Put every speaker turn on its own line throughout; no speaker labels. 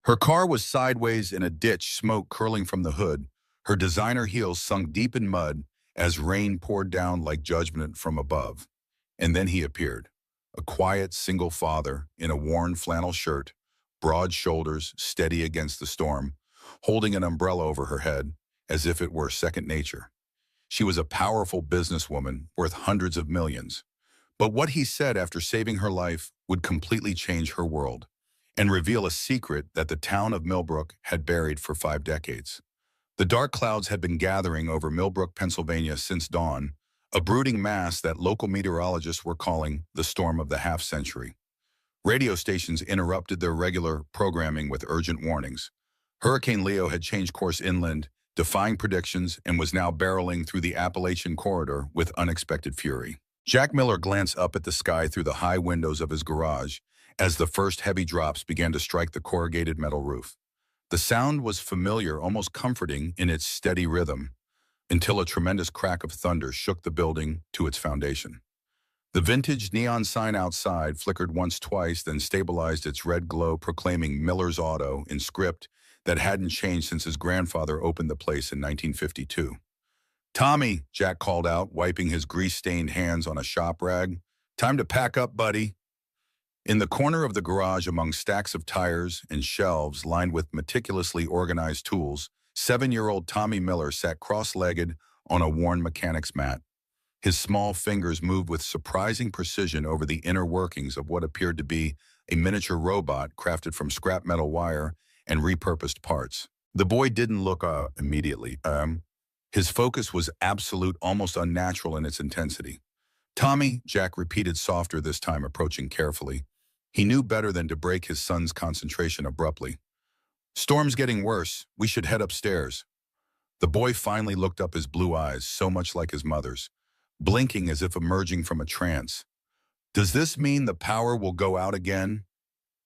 Her car was sideways in a ditch, smoke curling from the hood, her designer heels sunk deep in mud as rain poured down like judgment from above. And then he appeared, a quiet single father in a worn flannel shirt, broad shoulders steady against the storm, holding an umbrella over her head as if it were second nature. She was a powerful businesswoman worth hundreds of millions. But what he said after saving her life would completely change her world and reveal a secret that the town of Millbrook had buried for 5 decades. The dark clouds had been gathering over Millbrook, Pennsylvania since dawn, a brooding mass that local meteorologists were calling the storm of the half-century. Radio stations interrupted their regular programming with urgent warnings. Hurricane Leo had changed course inland, defying predictions, and was now barreling through the Appalachian corridor with unexpected fury. Jack Miller glanced up at the sky through the high windows of his garage as the first heavy drops began to strike the corrugated metal roof. The sound was familiar, almost comforting in its steady rhythm, until a tremendous crack of thunder shook the building to its foundation. The vintage neon sign outside flickered once, twice, then stabilized its red glow, proclaiming Miller's Auto in script that hadn't changed since his grandfather opened the place in 1952. "Tommy," Jack called out, wiping his grease-stained hands on a shop rag. "Time to pack up, buddy." In the corner of the garage, among stacks of tires and shelves lined with meticulously organized tools, 7-year-old Tommy Miller sat cross-legged on a worn mechanic's mat. His small fingers moved with surprising precision over the inner workings of what appeared to be a miniature robot crafted from scrap metal wire and repurposed parts. The boy didn't look immediately. His focus was absolute, almost unnatural in its intensity. "Tommy," Jack repeated softer this time, approaching carefully. He knew better than to break his son's concentration abruptly. "Storm's getting worse. We should head upstairs." The boy finally looked up, his blue eyes, so much like his mother's, blinking as if emerging from a trance. "Does this mean the power will go out again?"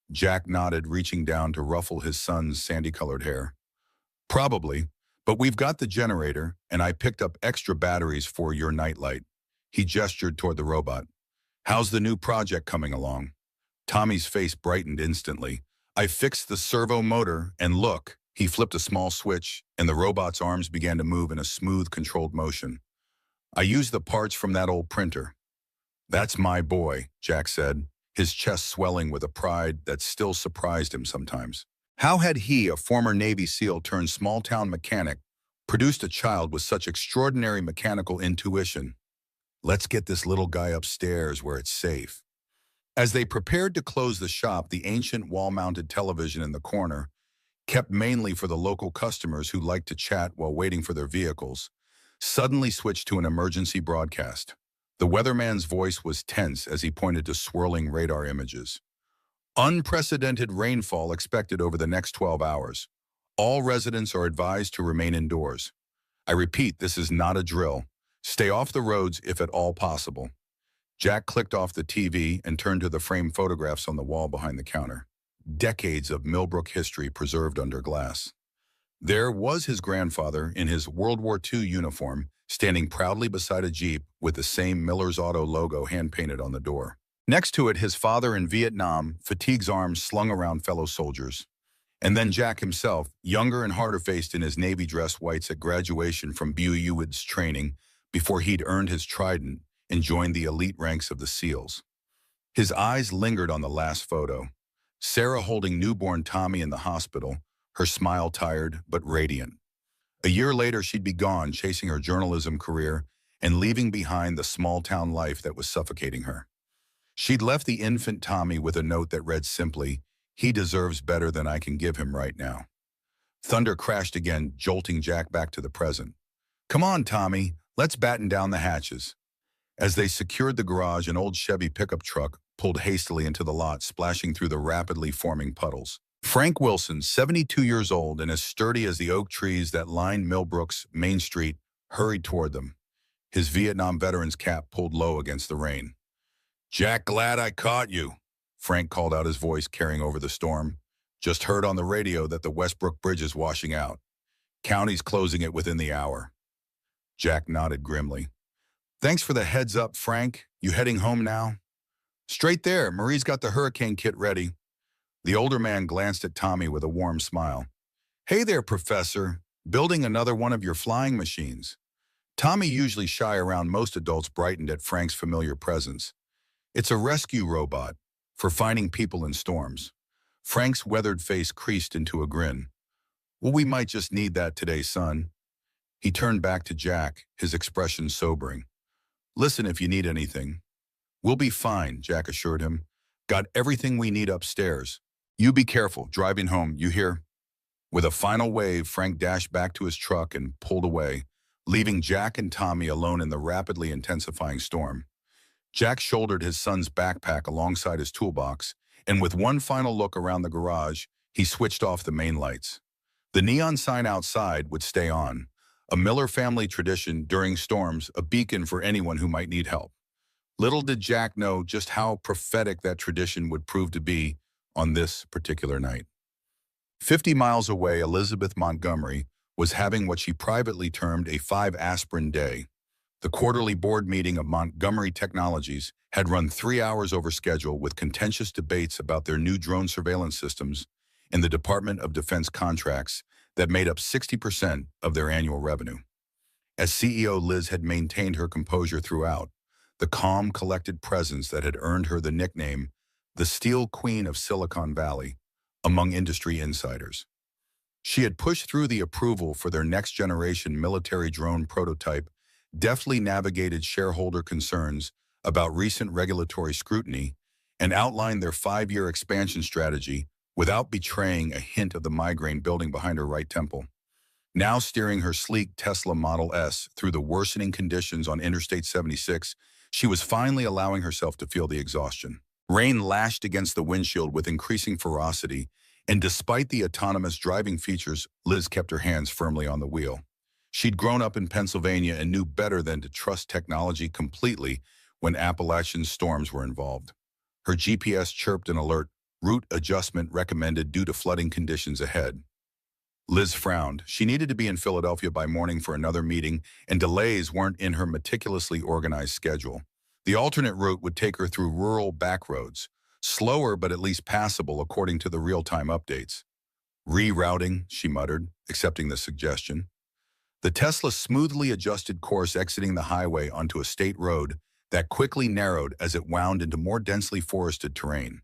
Jack nodded, reaching down to ruffle his son's sandy-colored hair. "Probably, but we've got the generator, and I picked up extra batteries for your nightlight." He gestured toward the robot. "How's the new project coming along?" Tommy's face brightened instantly. "I fixed the servo motor, and look." He flipped a small switch, and the robot's arms began to move in a smooth, controlled motion. "I used the parts from that old printer." "That's my boy," Jack said, his chest swelling with a pride that still surprised him sometimes. How had he, a former Navy SEAL turned small-town mechanic, produced a child with such extraordinary mechanical intuition? "Let's get this little guy upstairs where it's safe." As they prepared to close the shop, the ancient wall-mounted television in the corner, kept mainly for the local customers who liked to chat while waiting for their vehicles, suddenly switched to an emergency broadcast. The weatherman's voice was tense as he pointed to swirling radar images. "Unprecedented rainfall expected over the next 12 hours. All residents are advised to remain indoors. I repeat, this is not a drill. Stay off the roads if at all possible." Jack clicked off the TV and turned to the framed photographs on the wall behind the counter. Decades of Millbrook history preserved under glass. There was his grandfather in his World War II uniform, standing proudly beside a Jeep with the same Miller's Auto logo hand-painted on the door. Next to it, his father in Vietnam, fatigue's arms slung around fellow soldiers. And then Jack himself, younger and harder-faced in his Navy dress whites at graduation from Buell's training before he'd earned his trident and joined the elite ranks of the SEALs. His eyes lingered on the last photo. Sarah holding newborn Tommy in the hospital, her smile tired but radiant. A year later, she'd be gone, chasing her journalism career and leaving behind the small-town life that was suffocating her. She'd left the infant Tommy with a note that read simply, "He deserves better than I can give him right now." Thunder crashed again, jolting Jack back to the present. "Come on, Tommy, let's batten down the hatches." As they secured the garage, an old Chevy pickup truck pulled hastily into the lot, splashing through the rapidly forming puddles. Frank Wilson, 72 years old and as sturdy as the oak trees that lined Millbrook's Main Street, hurried toward them. His Vietnam veteran's cap pulled low against the rain. "Jack, glad I caught you," Frank called out, his voice carrying over the storm. "Just heard on the radio that the Westbrook Bridge is washing out. County's closing it within the hour." Jack nodded grimly. "Thanks for the heads up, Frank. You heading home now?" "Straight there. Marie's got the hurricane kit ready." The older man glanced at Tommy with a warm smile. Hey there, Professor. Building another one of your flying machines. Tommy, usually shy around most adults, brightened at Frank's familiar presence. It's a rescue robot for finding people in storms. Frank's weathered face creased into a grin. Well, we might just need that today, son. He turned back to Jack, his expression sobering. Listen if you need anything. We'll be fine, Jack assured him. Got everything we need upstairs. You be careful, driving home, you hear? With a final wave, Frank dashed back to his truck and pulled away, leaving Jack and Tommy alone in the rapidly intensifying storm. Jack shouldered his son's backpack alongside his toolbox, and with one final look around the garage, he switched off the main lights. The neon sign outside would stay on, a Miller family tradition during storms, a beacon for anyone who might need help. Little did Jack know just how prophetic that tradition would prove to be on this particular night. 50 miles away, Elizabeth Montgomery was having what she privately termed a 5-aspirin day. The quarterly board meeting of Montgomery Technologies had run 3 hours over schedule, with contentious debates about their new drone surveillance systems and the Department of Defense contracts that made up 60% of their annual revenue. As CEO, Liz had maintained her composure throughout, the calm, collected presence that had earned her the nickname the Steel Queen of Silicon Valley among industry insiders. She had pushed through the approval for their next-generation military drone prototype, deftly navigated shareholder concerns about recent regulatory scrutiny, and outlined their 5-year expansion strategy without betraying a hint of the migraine building behind her right temple. Now steering her sleek Tesla Model S through the worsening conditions on Interstate 76, she was finally allowing herself to feel the exhaustion. Rain lashed against the windshield with increasing ferocity, and despite the autonomous driving features, Liz kept her hands firmly on the wheel. She'd grown up in Pennsylvania and knew better than to trust technology completely when Appalachian storms were involved. Her GPS chirped an alert, route adjustment recommended due to flooding conditions ahead. Liz frowned. She needed to be in Philadelphia by morning for another meeting, and delays weren't in her meticulously organized schedule. The alternate route would take her through rural back roads, slower but at least passable according to the real-time updates. Rerouting, she muttered, accepting the suggestion. The Tesla smoothly adjusted course, exiting the highway onto a state road that quickly narrowed as it wound into more densely forested terrain.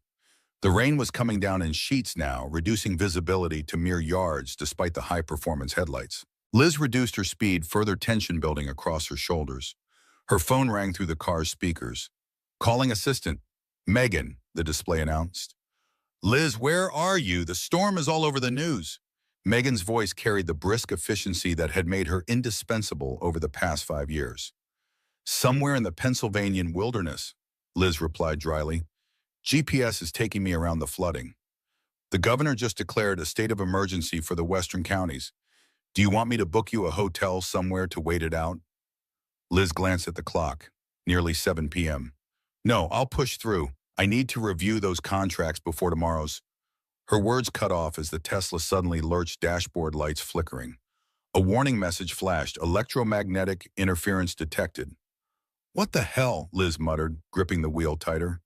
The rain was coming down in sheets now, reducing visibility to mere yards despite the high-performance headlights. Liz reduced her speed, further tension building across her shoulders. Her phone rang through the car's speakers. Calling assistant. Megan, the display announced. Liz, where are you? The storm is all over the news. Megan's voice carried the brisk efficiency that had made her indispensable over the past 5 years. Somewhere in the Pennsylvanian wilderness, Liz replied dryly. GPS is taking me around the flooding. The governor just declared a state of emergency for the western counties. Do you want me to book you a hotel somewhere to wait it out? Liz glanced at the clock. Nearly 7 p.m. No, I'll push through. I need to review those contracts before tomorrow's. Her words cut off as the Tesla suddenly lurched, dashboard lights flickering. A warning message flashed, electromagnetic interference detected. What the hell? Liz muttered, gripping the wheel tighter.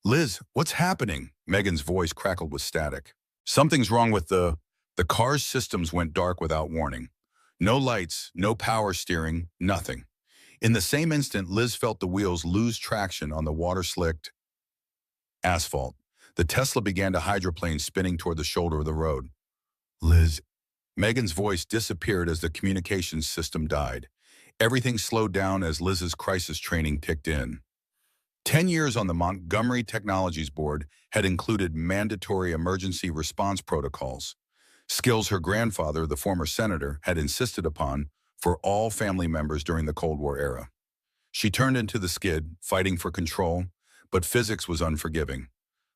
Liz, what's happening? Megan's voice crackled with static. Something's wrong with the car's systems went dark without warning. No lights, no power steering, nothing. In the same instant, Liz felt the wheels lose traction on the water-slicked asphalt. The Tesla began to hydroplane, spinning toward the shoulder of the road. Liz. Megan's voice disappeared as the communications system died. Everything slowed down as Liz's crisis training kicked in. 10 years on the Montgomery Technologies board had included mandatory emergency response protocols, skills her grandfather, the former senator, had insisted upon for all family members during the Cold War era. She turned into the skid, fighting for control, but physics was unforgiving.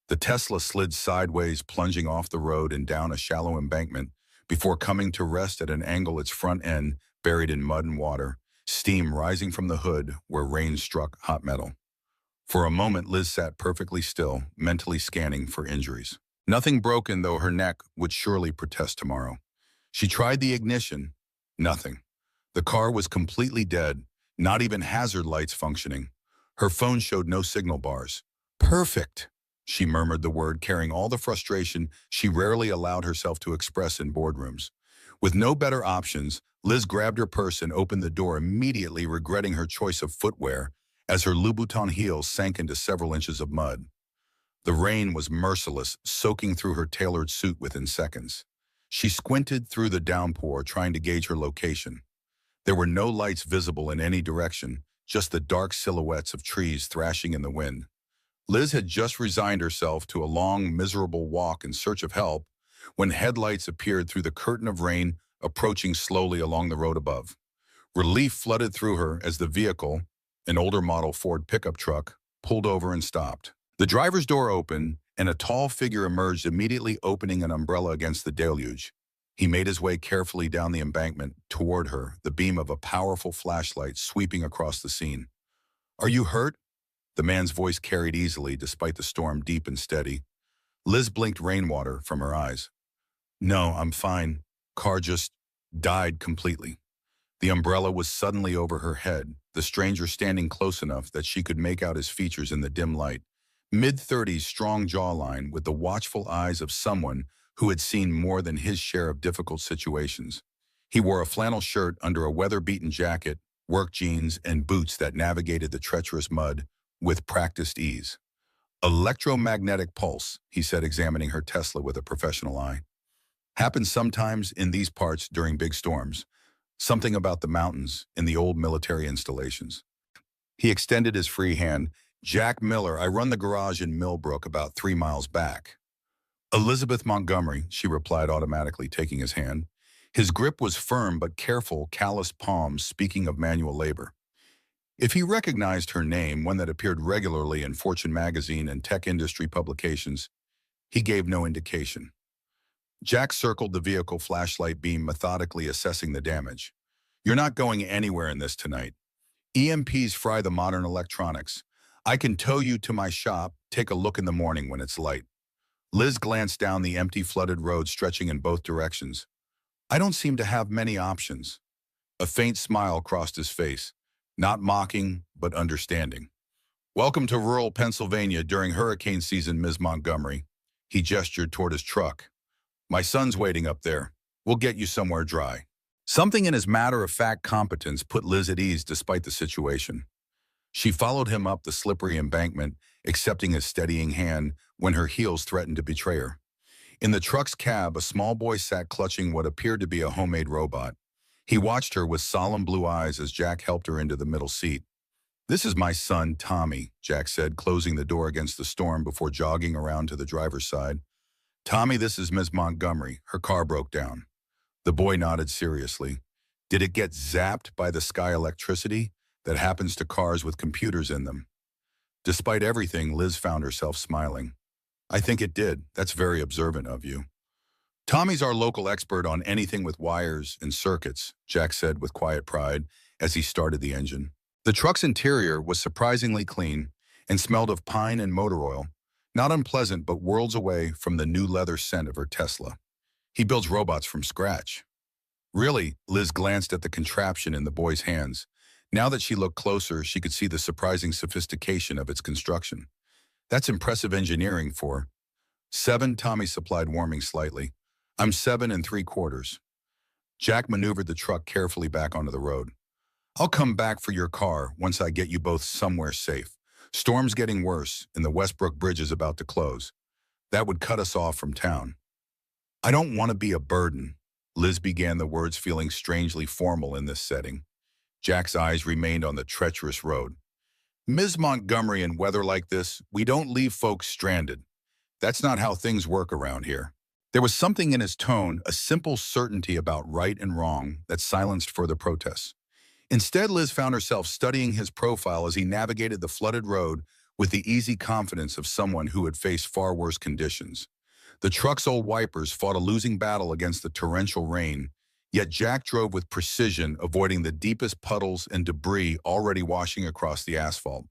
The Tesla slid sideways, plunging off the road and down a shallow embankment before coming to rest at an angle, its front end buried in mud and water, steam rising from the hood where rain struck hot metal. For a moment, Liz sat perfectly still, mentally scanning for injuries. Nothing broken, though her neck would surely protest tomorrow. She tried the ignition. Nothing. The car was completely dead, not even hazard lights functioning. Her phone showed no signal bars. Perfect. She murmured the word, carrying all the frustration she rarely allowed herself to express in boardrooms. With no better options, Liz grabbed her purse and opened the door, immediately regretting her choice of footwear as her Louboutin heels sank into several inches of mud. The rain was merciless, soaking through her tailored suit within seconds. She squinted through the downpour, trying to gauge her location. There were no lights visible in any direction, just the dark silhouettes of trees thrashing in the wind. Liz had just resigned herself to a long, miserable walk in search of help when headlights appeared through the curtain of rain approaching slowly along the road above. Relief flooded through her as the vehicle, an older model Ford pickup truck, pulled over and stopped. The driver's door opened, and a tall figure emerged, immediately opening an umbrella against the deluge. He made his way carefully down the embankment toward her, the beam of a powerful flashlight sweeping across the scene. "Are you hurt?" The man's voice carried easily despite the storm, deep and steady. Liz blinked rainwater from her eyes. "No, I'm fine. Car just died completely." The umbrella was suddenly over her head, the stranger standing close enough that she could make out his features in the dim light. Mid-30s, strong jawline with the watchful eyes of someone who had seen more than his share of difficult situations. He wore a flannel shirt under a weather-beaten jacket, work jeans, and boots that navigated the treacherous mud with practiced ease. "Electromagnetic pulse," he said, examining her Tesla with a professional eye. "Happens sometimes in these parts during big storms. Something about the mountains in the old military installations." He extended his free hand. "Jack Miller, I run the garage in Millbrook, about 3 miles back." "Elizabeth Montgomery," she replied, automatically taking his hand. His grip was firm but careful, calloused palms speaking of manual labor. If he recognized her name, one that appeared regularly in Fortune magazine and tech industry publications, he gave no indication. Jack circled the vehicle flashlight beam, methodically assessing the damage. "You're not going anywhere in this tonight. EMPs fry the modern electronics. I can tow you to my shop. Take a look in the morning when it's light." Liz glanced down the empty, flooded road stretching in both directions. "I don't seem to have many options." A faint smile crossed his face, not mocking, but understanding. "Welcome to rural Pennsylvania during hurricane season, Ms. Montgomery." He gestured toward his truck. "My son's waiting up there. We'll get you somewhere dry." Something in his matter-of-fact competence put Liz at ease despite the situation. She followed him up the slippery embankment, accepting his steadying hand when her heels threatened to betray her. In the truck's cab, a small boy sat clutching what appeared to be a homemade robot. He watched her with solemn blue eyes as Jack helped her into the middle seat. "This is my son, Tommy," Jack said, closing the door against the storm before jogging around to the driver's side. "Tommy, this is Ms. Montgomery. Her car broke down." The boy nodded seriously. "Did it get zapped by the sky electricity that happens to cars with computers in them?" Despite everything, Liz found herself smiling. "I think it did. That's very observant of you." "Tommy's our local expert on anything with wires and circuits," Jack said with quiet pride as he started the engine. The truck's interior was surprisingly clean and smelled of pine and motor oil, not unpleasant but worlds away from the new leather scent of her Tesla. "He builds robots from scratch." "Really?" Liz glanced at the contraption in the boy's hands. Now that she looked closer, she could see the surprising sophistication of its construction. "That's impressive engineering for—" "7," Tommy supplied, warming slightly. "I'm 7 3/4." Jack maneuvered the truck carefully back onto the road. "I'll come back for your car once I get you both somewhere safe. Storm's getting worse, and the Westbrook Bridge is about to close. That would cut us off from town." "I don't want to be a burden," Liz began, the words feeling strangely formal in this setting. Jack's eyes remained on the treacherous road. "Ms. Montgomery, in weather like this, we don't leave folks stranded. That's not how things work around here." There was something in his tone, a simple certainty about right and wrong, that silenced further protests. Instead, Liz found herself studying his profile as he navigated the flooded road with the easy confidence of someone who had faced far worse conditions. The truck's old wipers fought a losing battle against the torrential rain, yet Jack drove with precision, avoiding the deepest puddles and debris already washing across the asphalt.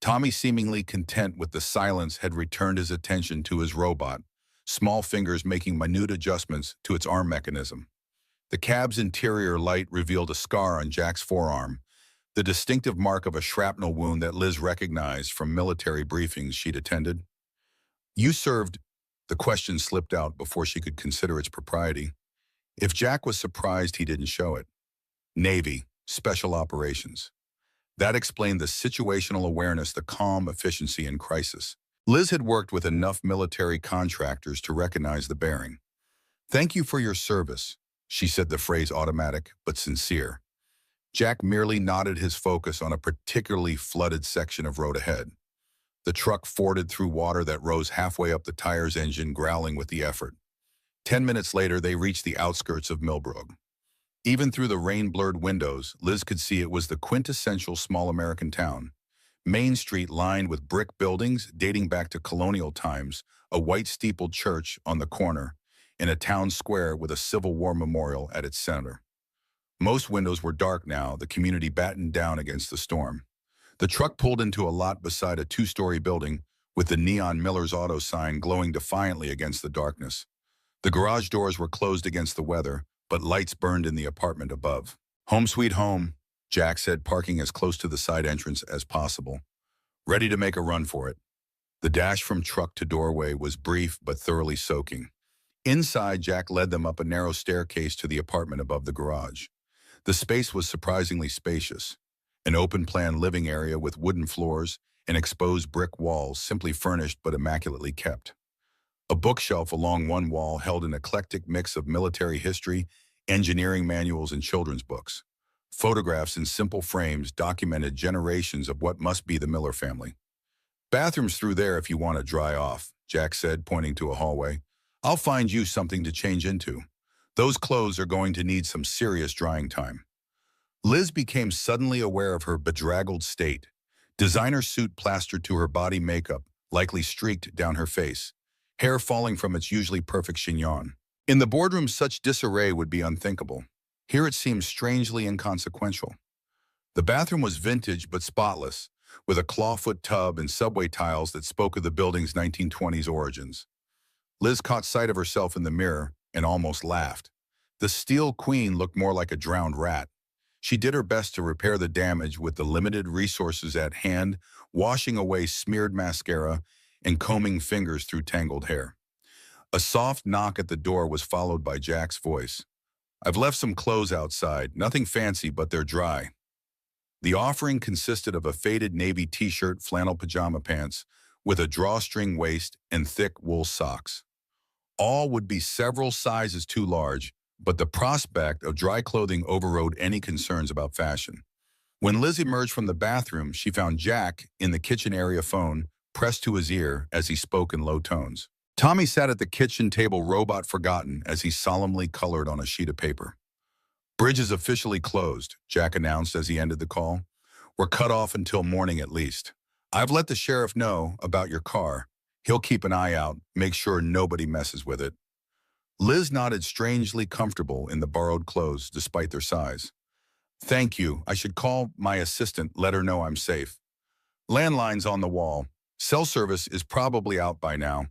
Tommy, seemingly content with the silence, had returned his attention to his robot, small fingers making minute adjustments to its arm mechanism. The cab's interior light revealed a scar on Jack's forearm, the distinctive mark of a shrapnel wound that Liz recognized from military briefings she'd attended. You served. The question slipped out before she could consider its propriety. If Jack was surprised, he didn't show it. Navy, Special Operations. That explained the situational awareness, the calm efficiency in crisis. Liz had worked with enough military contractors to recognize the bearing. Thank you for your service, she said, the phrase automatic but sincere. Jack merely nodded, his focus on a particularly flooded section of road ahead. The truck forded through water that rose halfway up the tire's engine, growling with the effort. 10 minutes later, they reached the outskirts of Millbrook. Even through the rain-blurred windows, Liz could see it was the quintessential small American town. Main Street lined with brick buildings dating back to colonial times, a white steepled church on the corner, and a town square with a Civil War memorial at its center. Most windows were dark now, the community battened down against the storm. The truck pulled into a lot beside a two-story building with the neon Miller's Auto sign glowing defiantly against the darkness. The garage doors were closed against the weather, but lights burned in the apartment above. Home sweet home, Jack said, parking as close to the side entrance as possible. Ready to make a run for it. The dash from truck to doorway was brief but thoroughly soaking. Inside, Jack led them up a narrow staircase to the apartment above the garage. The space was surprisingly spacious. An open-plan living area with wooden floors and exposed brick walls, simply furnished but immaculately kept. A bookshelf along one wall held an eclectic mix of military history, engineering manuals, and children's books. Photographs in simple frames documented generations of what must be the Miller family. Bathrooms through there if you want to dry off, Jack said, pointing to a hallway. I'll find you something to change into. Those clothes are going to need some serious drying time. Liz became suddenly aware of her bedraggled state. Designer suit plastered to her body, makeup likely streaked down her face, hair falling from its usually perfect chignon. In the boardroom, such disarray would be unthinkable. Here it seemed strangely inconsequential. The bathroom was vintage but spotless, with a clawfoot tub and subway tiles that spoke of the building's 1920s origins. Liz caught sight of herself in the mirror and almost laughed. The steel queen looked more like a drowned rat. She did her best to repair the damage with the limited resources at hand, washing away smeared mascara and combing fingers through tangled hair. A soft knock at the door was followed by Jack's voice. I've left some clothes outside, nothing fancy, but they're dry. The offering consisted of a faded navy t-shirt, flannel pajama pants, with a drawstring waist and thick wool socks. All would be several sizes too large, but the prospect of dry clothing overrode any concerns about fashion. When Liz emerged from the bathroom, she found Jack in the kitchen area, phone pressed to his ear as he spoke in low tones. Tommy sat at the kitchen table, robot forgotten, as he solemnly colored on a sheet of paper. Bridge is officially closed, Jack announced as he ended the call. We're cut off until morning at least. I've let the sheriff know about your car. He'll keep an eye out, make sure nobody messes with it. Liz nodded, strangely comfortable in the borrowed clothes despite their size. Thank you. I should call my assistant, let her know I'm safe. Landline's on the wall. Cell service is probably out by now.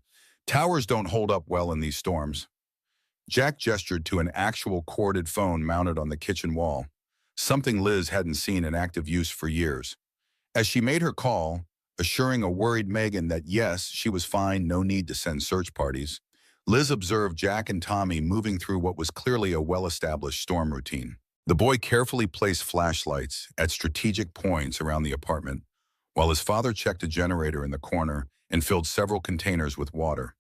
Towers don't hold up well in these storms. Jack gestured to an actual corded phone mounted on the kitchen wall, something Liz hadn't seen in active use for years. As she made her call, assuring a worried Megan that yes, she was fine, no need to send search parties, Liz observed Jack and Tommy moving through what was clearly a well-established storm routine. The boy carefully placed flashlights at strategic points around the apartment, while his father checked a generator in the corner and filled several containers with water.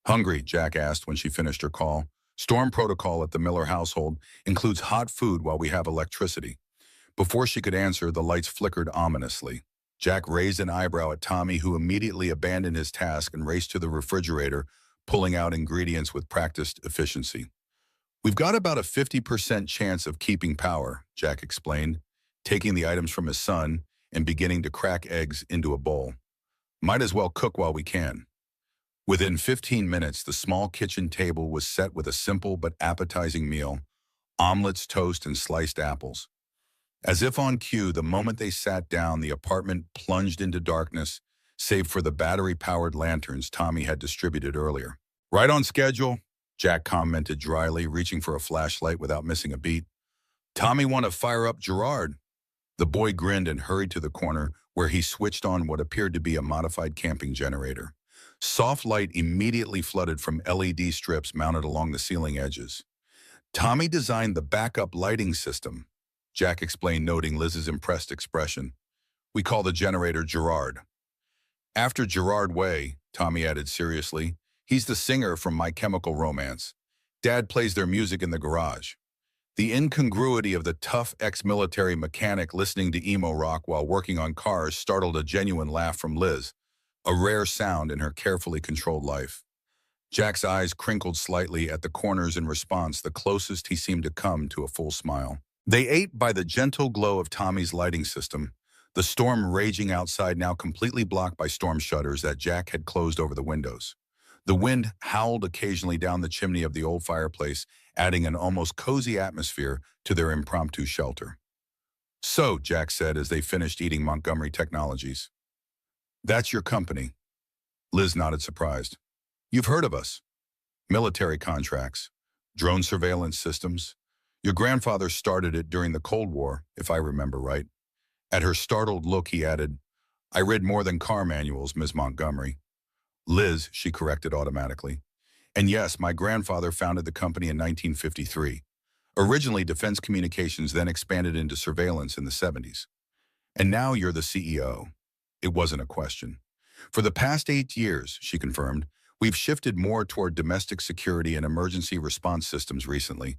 Hungry? Jack asked when she finished her call. Storm protocol at the Miller household includes hot food while we have electricity. Before she could answer, the lights flickered ominously. Jack raised an eyebrow at Tommy, who immediately abandoned his task and raced to the refrigerator, pulling out ingredients with practiced efficiency. We've got about a 50% chance of keeping power, Jack explained, taking the items from his son and beginning to crack eggs into a bowl. Might as well cook while we can. Within 15 minutes, the small kitchen table was set with a simple but appetizing meal, omelets, toast, and sliced apples. As if on cue, the moment they sat down, the apartment plunged into darkness, save for the battery-powered lanterns Tommy had distributed earlier. Right on schedule, Jack commented dryly, reaching for a flashlight without missing a beat. Tommy want to fire up Gerard? The boy grinned and hurried to the corner where he switched on what appeared to be a modified camping generator. Soft light immediately flooded from LED strips mounted along the ceiling edges. Tommy designed the backup lighting system, Jack explained, noting Liz's impressed expression. We call the generator Gerard. After Gerard Way, Tommy added seriously, he's the singer from My Chemical Romance. Dad plays their music in the garage. The incongruity of the tough ex-military mechanic listening to emo rock while working on cars startled a genuine laugh from Liz, a rare sound in her carefully controlled life. Jack's eyes crinkled slightly at the corners in response, the closest he seemed to come to a full smile. They ate by the gentle glow of Tommy's lighting system, the storm raging outside now completely blocked by storm shutters that Jack had closed over the windows. The wind howled occasionally down the chimney of the old fireplace, adding an almost cozy atmosphere to their impromptu shelter. So, Jack said as they finished eating Montgomery Technologies. That's your company. Liz nodded surprised. You've heard of us. Military contracts, drone surveillance systems. Your grandfather started it during the Cold War, if I remember right. At her startled look, he added, I read more than car manuals, Ms. Montgomery. Liz, she corrected automatically. And yes, my grandfather founded the company in 1953. Originally Defense Communications, then expanded into surveillance in the 70s. And now you're the CEO. It wasn't a question. For the past 8 years, she confirmed, we've shifted more toward domestic security and emergency response systems recently.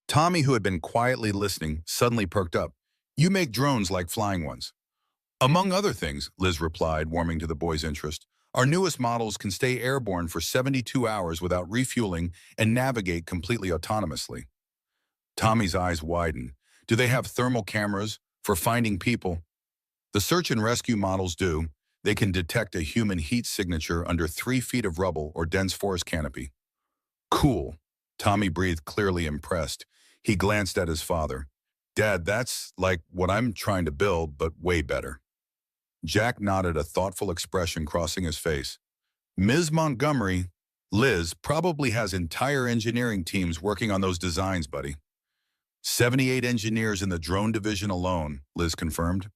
Tommy, who had been quietly listening, suddenly perked up. You make drones like flying ones. Among other things, Liz replied, warming to the boy's interest. Our newest models can stay airborne for 72 hours without refueling and navigate completely autonomously. Tommy's eyes widened. Do they have thermal cameras for finding people? The search and rescue models do. They can detect a human heat signature under 3 feet of rubble or dense forest canopy. Cool. Tommy breathed, clearly impressed. He glanced at his father. Dad, that's like what I'm trying to build, but way better. Jack nodded, a thoughtful expression crossing his face. Ms. Montgomery, Liz, probably has entire engineering teams working on those designs, buddy. 78 engineers in the drone division alone, Liz confirmed.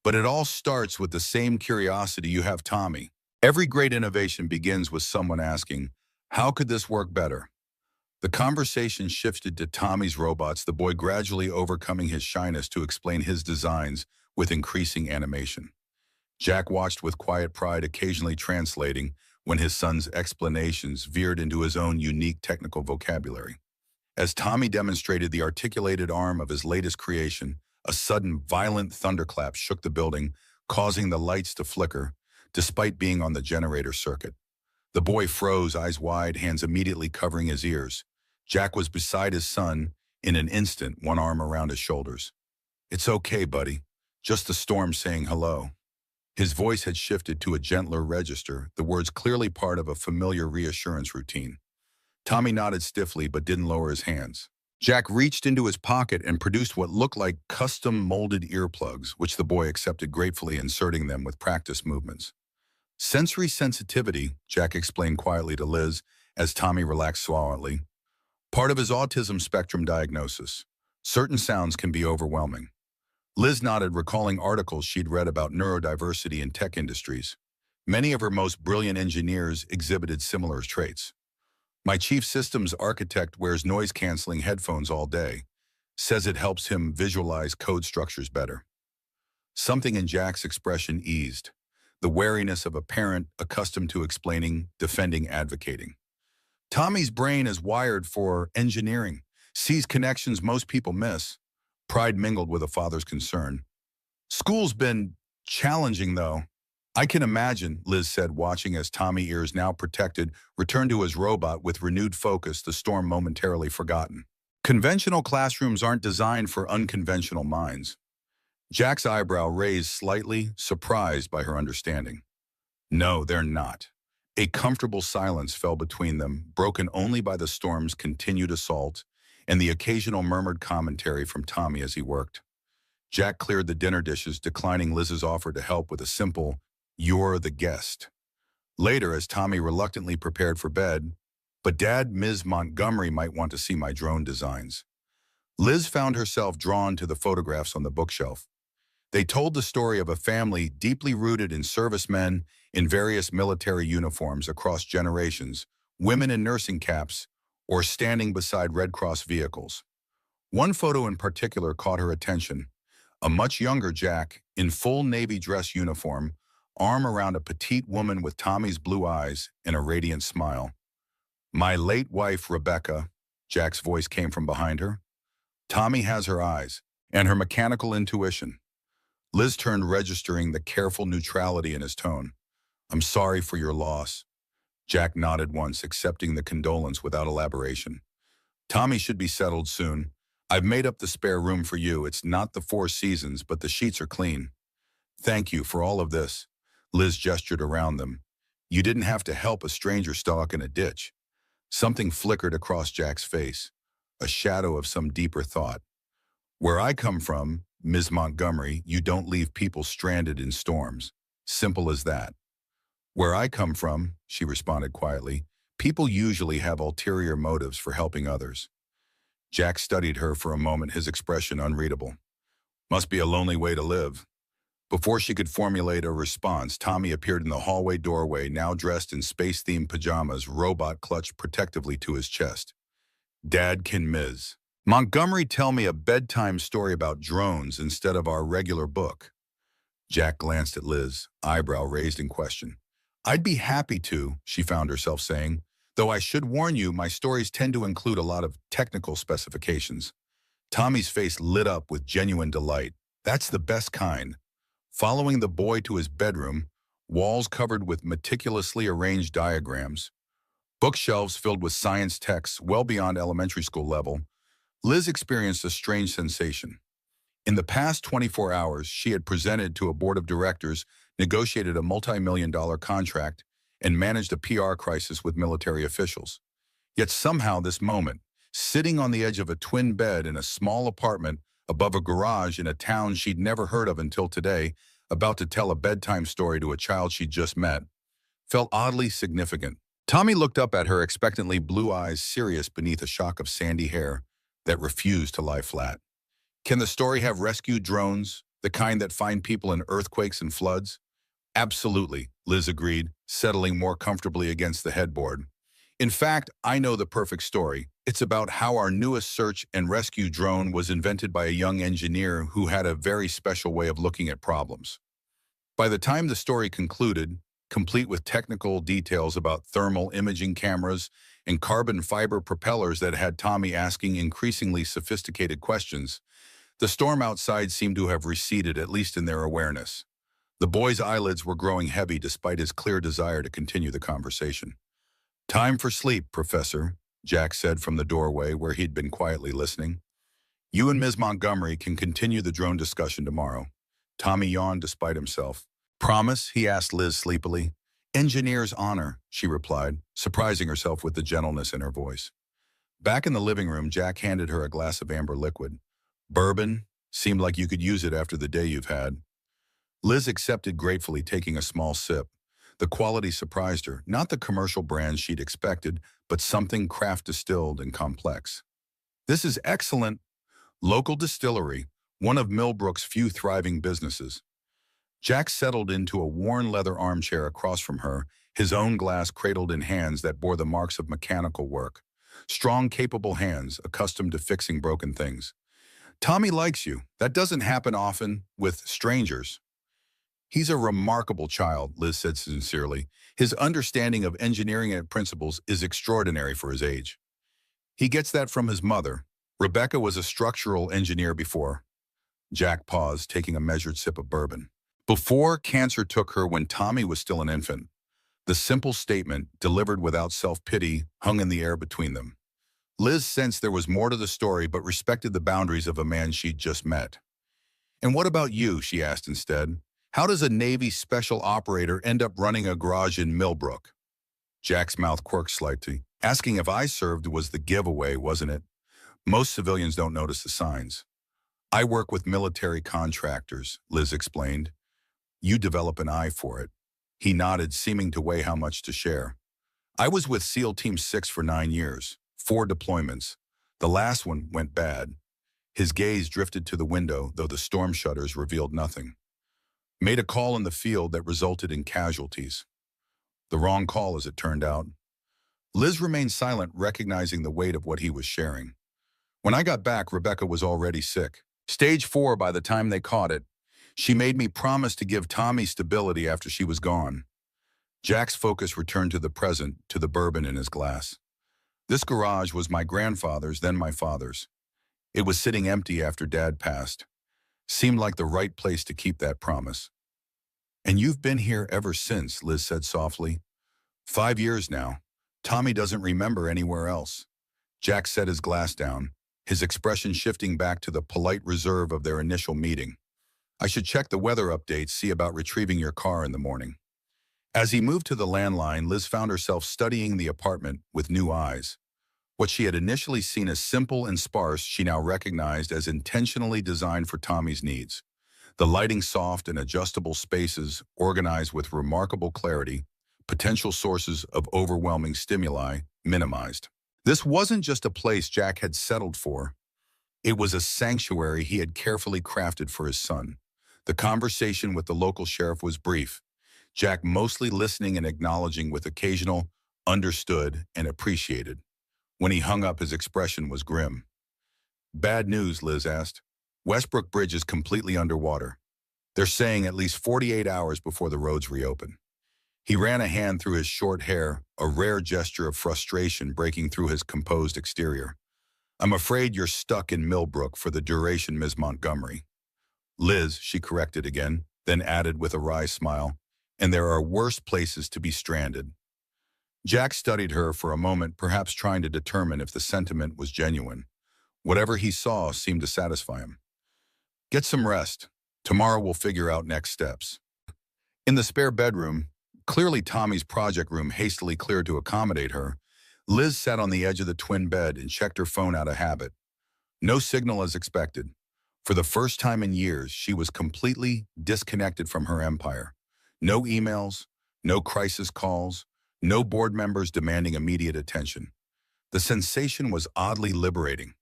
But it all starts with the same curiosity you have, Tommy. Every great innovation begins with someone asking, how could this work better? The conversation shifted to Tommy's robots, the boy gradually overcoming his shyness to explain his designs with increasing animation. Jack watched with quiet pride, occasionally translating when his son's explanations veered into his own unique technical vocabulary. As Tommy demonstrated the articulated arm of his latest creation, a sudden violent thunderclap shook the building, causing the lights to flicker, despite being on the generator circuit. The boy froze, eyes wide, hands immediately covering his ears. Jack was beside his son in an instant, one arm around his shoulders. It's okay, buddy. Just the storm saying hello. His voice had shifted to a gentler register, the words clearly part of a familiar reassurance routine. Tommy nodded stiffly but didn't lower his hands. Jack reached into his pocket and produced what looked like custom-molded earplugs, which the boy accepted gratefully, inserting them with practice movements. Sensory sensitivity, Jack explained quietly to Liz as Tommy relaxed suavely. Part of his autism spectrum diagnosis. Certain sounds can be overwhelming. Liz nodded, recalling articles she'd read about neurodiversity in tech industries. Many of her most brilliant engineers exhibited similar traits. My chief systems architect wears noise-canceling headphones all day, says it helps him visualize code structures better. Something in Jack's expression eased, the wariness of a parent accustomed to explaining, defending, advocating. Tommy's brain is wired for engineering, sees connections most people miss. Pride mingled with a father's concern. School's been challenging, though. I can imagine, Liz said, watching as Tommy, ears now protected, returned to his robot with renewed focus, the storm momentarily forgotten. Conventional classrooms aren't designed for unconventional minds. Jack's eyebrow raised slightly, surprised by her understanding. No, they're not. A comfortable silence fell between them, broken only by the storm's continued assault and the occasional murmured commentary from Tommy as he worked. Jack cleared the dinner dishes, declining Liz's offer to help with a simple, "You're the guest." Later, as Tommy reluctantly prepared for bed, "But Dad, Ms. Montgomery might want to see my drone designs." Liz found herself drawn to the photographs on the bookshelf. They told the story of a family deeply rooted in servicemen in various military uniforms across generations, women in nursing caps, or standing beside Red Cross vehicles. One photo in particular caught her attention. A much younger Jack, in full Navy dress uniform, arm around a petite woman with Tommy's blue eyes and a radiant smile. "My late wife, Rebecca," Jack's voice came from behind her. "Tommy has her eyes, and her mechanical intuition." Liz turned, registering the careful neutrality in his tone. "I'm sorry for your loss." Jack nodded once, accepting the condolence without elaboration. "Tommy should be settled soon. I've made up the spare room for you. It's not the Four Seasons, but the sheets are clean." "Thank you for all of this." Liz gestured around them. "You didn't have to help a stranger stalk in a ditch." Something flickered across Jack's face, a shadow of some deeper thought. "Where I come from, Ms. Montgomery, you don't leave people stranded in storms. Simple as that." "Where I come from," she responded quietly, "people usually have ulterior motives for helping others." Jack studied her for a moment, his expression unreadable. "Must be a lonely way to live." Before she could formulate a response, Tommy appeared in the hallway doorway, now dressed in space-themed pajamas, robot clutched protectively to his chest. "Dad, can Ms. Montgomery tell me a bedtime story about drones instead of our regular book?" Jack glanced at Liz, eyebrow raised in question. "I'd be happy to," she found herself saying, "though I should warn you, my stories tend to include a lot of technical specifications." Tommy's face lit up with genuine delight. "That's the best kind." Following the boy to his bedroom, walls covered with meticulously arranged diagrams, bookshelves filled with science texts well beyond elementary school level, Liz experienced a strange sensation. In the past 24 hours, she had presented to a board of directors, negotiated a multi-million-dollar contract, and managed a PR crisis with military officials. Yet somehow this moment, sitting on the edge of a twin bed in a small apartment above a garage in a town she'd never heard of until today, about to tell a bedtime story to a child she'd just met, felt oddly significant. Tommy looked up at her expectantly, blue eyes serious beneath a shock of sandy hair that refused to lie flat. "Can the story have rescue drones, the kind that find people in earthquakes and floods?" "Absolutely," Liz agreed, settling more comfortably against the headboard. "In fact, I know the perfect story. It's about how our newest search and rescue drone was invented by a young engineer who had a very special way of looking at problems." By the time the story concluded, complete with technical details about thermal imaging cameras and carbon fiber propellers that had Tommy asking increasingly sophisticated questions, the storm outside seemed to have receded, at least in their awareness. The boy's eyelids were growing heavy despite his clear desire to continue the conversation. "Time for sleep, Professor," Jack said from the doorway where he'd been quietly listening. "You and Ms. Montgomery can continue the drone discussion tomorrow." Tommy yawned despite himself. "Promise?" he asked Liz sleepily. "Engineer's honor," she replied, surprising herself with the gentleness in her voice. Back in the living room, Jack handed her a glass of amber liquid. "Bourbon? Seemed like you could use it after the day you've had." Liz accepted gratefully, taking a small sip. The quality surprised her, not the commercial brand she'd expected, but something craft distilled and complex. "This is excellent. Local distillery, one of Millbrook's few thriving businesses." Jack settled into a worn leather armchair across from her, his own glass cradled in hands that bore the marks of mechanical work. Strong, capable hands, accustomed to fixing broken things. "Tommy likes you. That doesn't happen often with strangers." "He's a remarkable child," Liz said sincerely. "His understanding of engineering and principles is extraordinary for his age. He gets that from his mother. Rebecca was a structural engineer before." Jack paused, taking a measured sip of bourbon. "Before cancer took her when Tommy was still an infant." The simple statement, delivered without self-pity, hung in the air between them. Liz sensed there was more to the story, but respected the boundaries of a man she'd just met. "And what about you?" she asked instead. "How does a Navy special operator end up running a garage in Millbrook?" Jack's mouth quirked slightly. "Asking if I served was the giveaway, wasn't it? Most civilians don't notice the signs." "I work with military contractors," Liz explained. "You develop an eye for it." He nodded, seeming to weigh how much to share. "I was with SEAL Team 6 for 9 years, 4 deployments. The last one went bad." His gaze drifted to the window, though the storm shutters revealed nothing. made a call in the field that resulted in casualties. The wrong call, as it turned out. Liz remained silent, recognizing the weight of what he was sharing. When I got back, Rebecca was already sick. Stage 4 by the time they caught it. She made me promise to give Tommy stability after she was gone. Jack's focus returned to the present, to the bourbon in his glass. This garage was my grandfather's, then my father's. It was sitting empty after Dad passed. Seemed like the right place to keep that promise. And you've been here ever since, Liz said softly. 5 years now. Tommy doesn't remember anywhere else. Jack set his glass down, his expression shifting back to the polite reserve of their initial meeting. I should check the weather updates, see about retrieving your car in the morning. As he moved to the landline, Liz found herself studying the apartment with new eyes. What she had initially seen as simple and sparse, she now recognized as intentionally designed for Tommy's needs. The lighting soft and adjustable spaces, organized with remarkable clarity, potential sources of overwhelming stimuli minimized. This wasn't just a place Jack had settled for. It was a sanctuary he had carefully crafted for his son. The conversation with the local sheriff was brief, Jack mostly listening and acknowledging with occasional understood and appreciated. When he hung up, his expression was grim. Bad news, Liz asked. Westbrook Bridge is completely underwater. They're saying at least 48 hours before the roads reopen. He ran a hand through his short hair, a rare gesture of frustration breaking through his composed exterior. I'm afraid you're stuck in Millbrook for the duration, Ms. Montgomery. Liz, she corrected again, then added with a wry smile, and there are worse places to be stranded. Jack studied her for a moment, perhaps trying to determine if the sentiment was genuine. Whatever he saw seemed to satisfy him. Get some rest. Tomorrow we'll figure out next steps. In the spare bedroom, clearly Tommy's project room hastily cleared to accommodate her, Liz sat on the edge of the twin bed and checked her phone out of habit. No signal as expected. For the first time in years, she was completely disconnected from her empire. No emails, no crisis calls, no board members demanding immediate attention. The sensation was oddly liberating.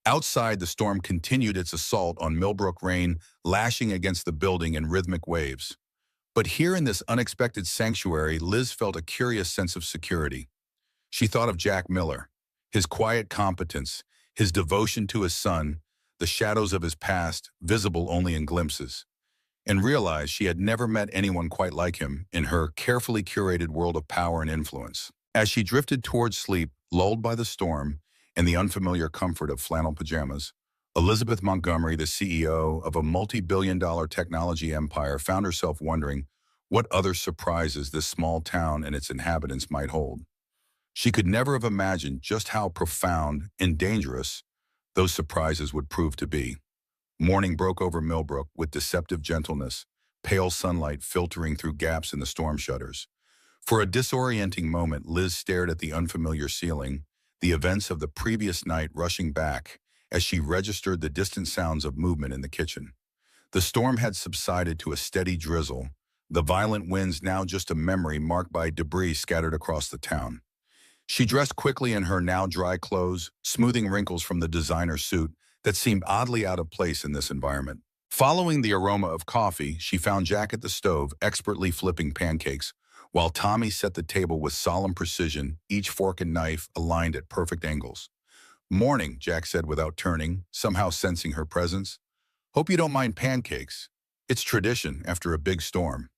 Outside, the storm continued its assault on Millbrook, rain lashing against the building in rhythmic waves. But here in this unexpected sanctuary, Liz felt a curious sense of security. She thought of Jack Miller, his quiet competence, his devotion to his son, the shadows of his past, visible only in glimpses, and realized she had never met anyone quite like him in her carefully curated world of power and influence. As she drifted towards sleep, lulled by the storm and the unfamiliar comfort of flannel pajamas, Elizabeth Montgomery, the CEO of a multi-billion-dollar technology empire, found herself wondering what other surprises this small town and its inhabitants might hold. She could never have imagined just how profound and dangerous those surprises would prove to be. Morning broke over Millbrook with deceptive gentleness, pale sunlight filtering through gaps in the storm shutters. For a disorienting moment, Liz stared at the unfamiliar ceiling, the events of the previous night rushing back as she registered the distant sounds of movement in the kitchen. The storm had subsided to a steady drizzle, the violent winds now just a memory marked by debris scattered across the town. She dressed quickly in her now dry clothes, smoothing wrinkles from the designer suit that seemed oddly out of place in this environment. Following the aroma of coffee, she found Jack at the stove, expertly flipping pancakes, while Tommy set the table with solemn precision, each fork and knife aligned at perfect angles. Morning, Jack said without turning, somehow sensing her presence. Hope you don't mind pancakes. It's tradition after a big storm.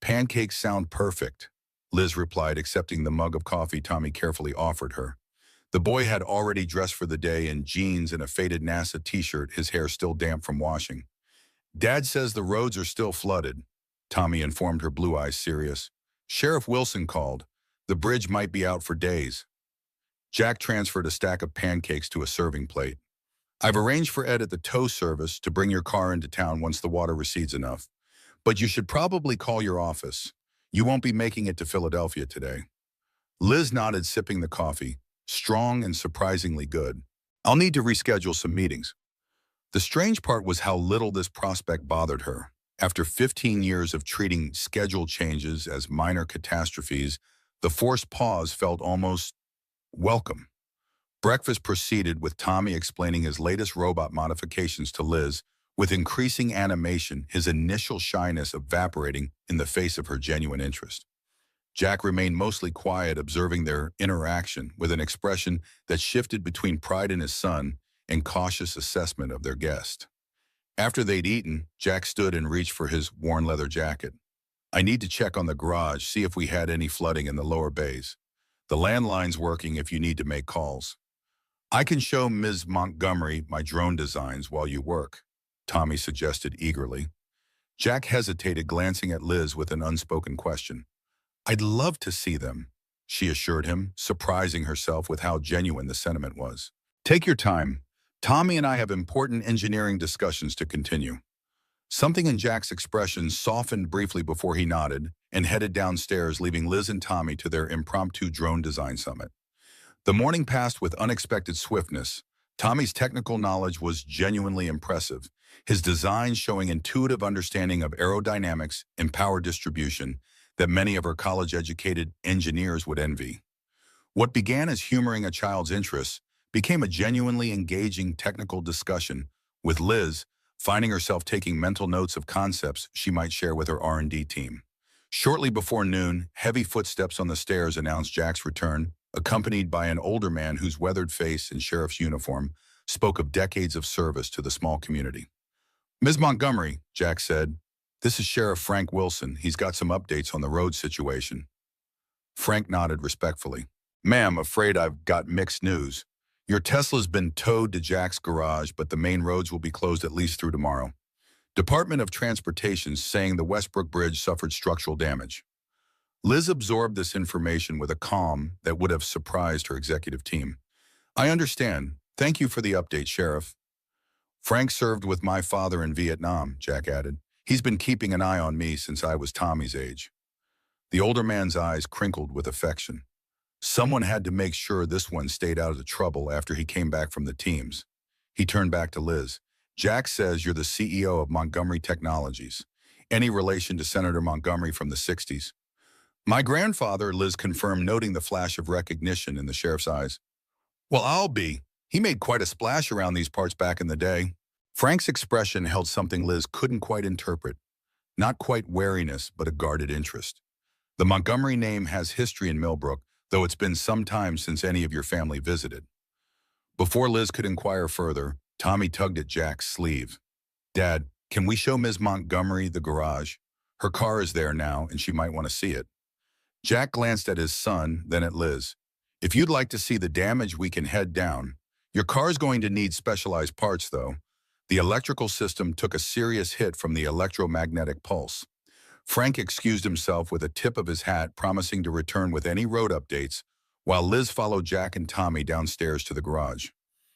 Pancakes sound perfect, Liz replied, accepting the mug of coffee Tommy carefully offered her. The boy had already dressed for the day in jeans and a faded NASA t-shirt, his hair still damp from washing. Dad says the roads are still flooded, Tommy informed her, blue eyes serious. Sheriff Wilson called. The bridge might be out for days. Jack transferred a stack of pancakes to a serving plate. I've arranged for Ed at the tow service to bring your car into town once the water recedes enough. But you should probably call your office. You won't be making it to Philadelphia today. Liz nodded, sipping the coffee, strong and surprisingly good. I'll need to reschedule some meetings. The strange part was how little this prospect bothered her. After 15 years of treating schedule changes as minor catastrophes, the forced pause felt almost welcome. Breakfast proceeded with Tommy explaining his latest robot modifications to Liz, with increasing animation, his initial shyness evaporating in the face of her genuine interest. Jack remained mostly quiet, observing their interaction with an expression that shifted between pride in his son and cautious assessment of their guest. After they'd eaten, Jack stood and reached for his worn leather jacket. "I need to check on the garage, see if we had any flooding in the lower bays. The landline's working if you need to make calls. I can show Ms. Montgomery my drone designs while you work," Tommy suggested eagerly. Jack hesitated, glancing at Liz with an unspoken question. "I'd love to see them," she assured him, surprising herself with how genuine the sentiment was. "Take your time. Tommy and I have important engineering discussions to continue." Something in Jack's expression softened briefly before he nodded and headed downstairs, leaving Liz and Tommy to their impromptu drone design summit. The morning passed with unexpected swiftness. Tommy's technical knowledge was genuinely impressive, his designs showing intuitive understanding of aerodynamics and power distribution that many of our college-educated engineers would envy. What began as humoring a child's interests became a genuinely engaging technical discussion, with Liz finding herself taking mental notes of concepts she might share with her R&D team. Shortly before noon, heavy footsteps on the stairs announced Jack's return, accompanied by an older man whose weathered face and sheriff's uniform spoke of decades of service to the small community. "Ms. Montgomery," Jack said, "this is Sheriff Frank Wilson. He's got some updates on the road situation." Frank nodded respectfully. "Ma'am, afraid I've got mixed news. Your Tesla's been towed to Jack's garage, but the main roads will be closed at least through tomorrow. Department of Transportation saying the Westbrook Bridge suffered structural damage." Liz absorbed this information with a calm that would have surprised her executive team. "I understand. Thank you for the update, Sheriff." "Frank served with my father in Vietnam," Jack added. "He's been keeping an eye on me since I was Tommy's age." The older man's eyes crinkled with affection. Someone had to make sure this one stayed out of trouble after he came back from the teams. He turned back to Liz. "Jack says you're the CEO of Montgomery Technologies. Any relation to Senator Montgomery from the 60s? "My grandfather," Liz confirmed, noting the flash of recognition in the sheriff's eyes. "Well, I'll be. He made quite a splash around these parts back in the day." Frank's expression held something Liz couldn't quite interpret. Not quite wariness, but a guarded interest. "The Montgomery name has history in Millbrook, though it's been some time since any of your family visited." Before Liz could inquire further, Tommy tugged at Jack's sleeve. "Dad, can we show Ms. Montgomery the garage? Her car is there now, and she might want to see it." Jack glanced at his son, then at Liz. "If you'd like to see the damage, we can head down. Your car's going to need specialized parts, though. The electrical system took a serious hit from the electromagnetic pulse." Frank excused himself with a tip of his hat, promising to return with any road updates, while Liz followed Jack and Tommy downstairs to the garage.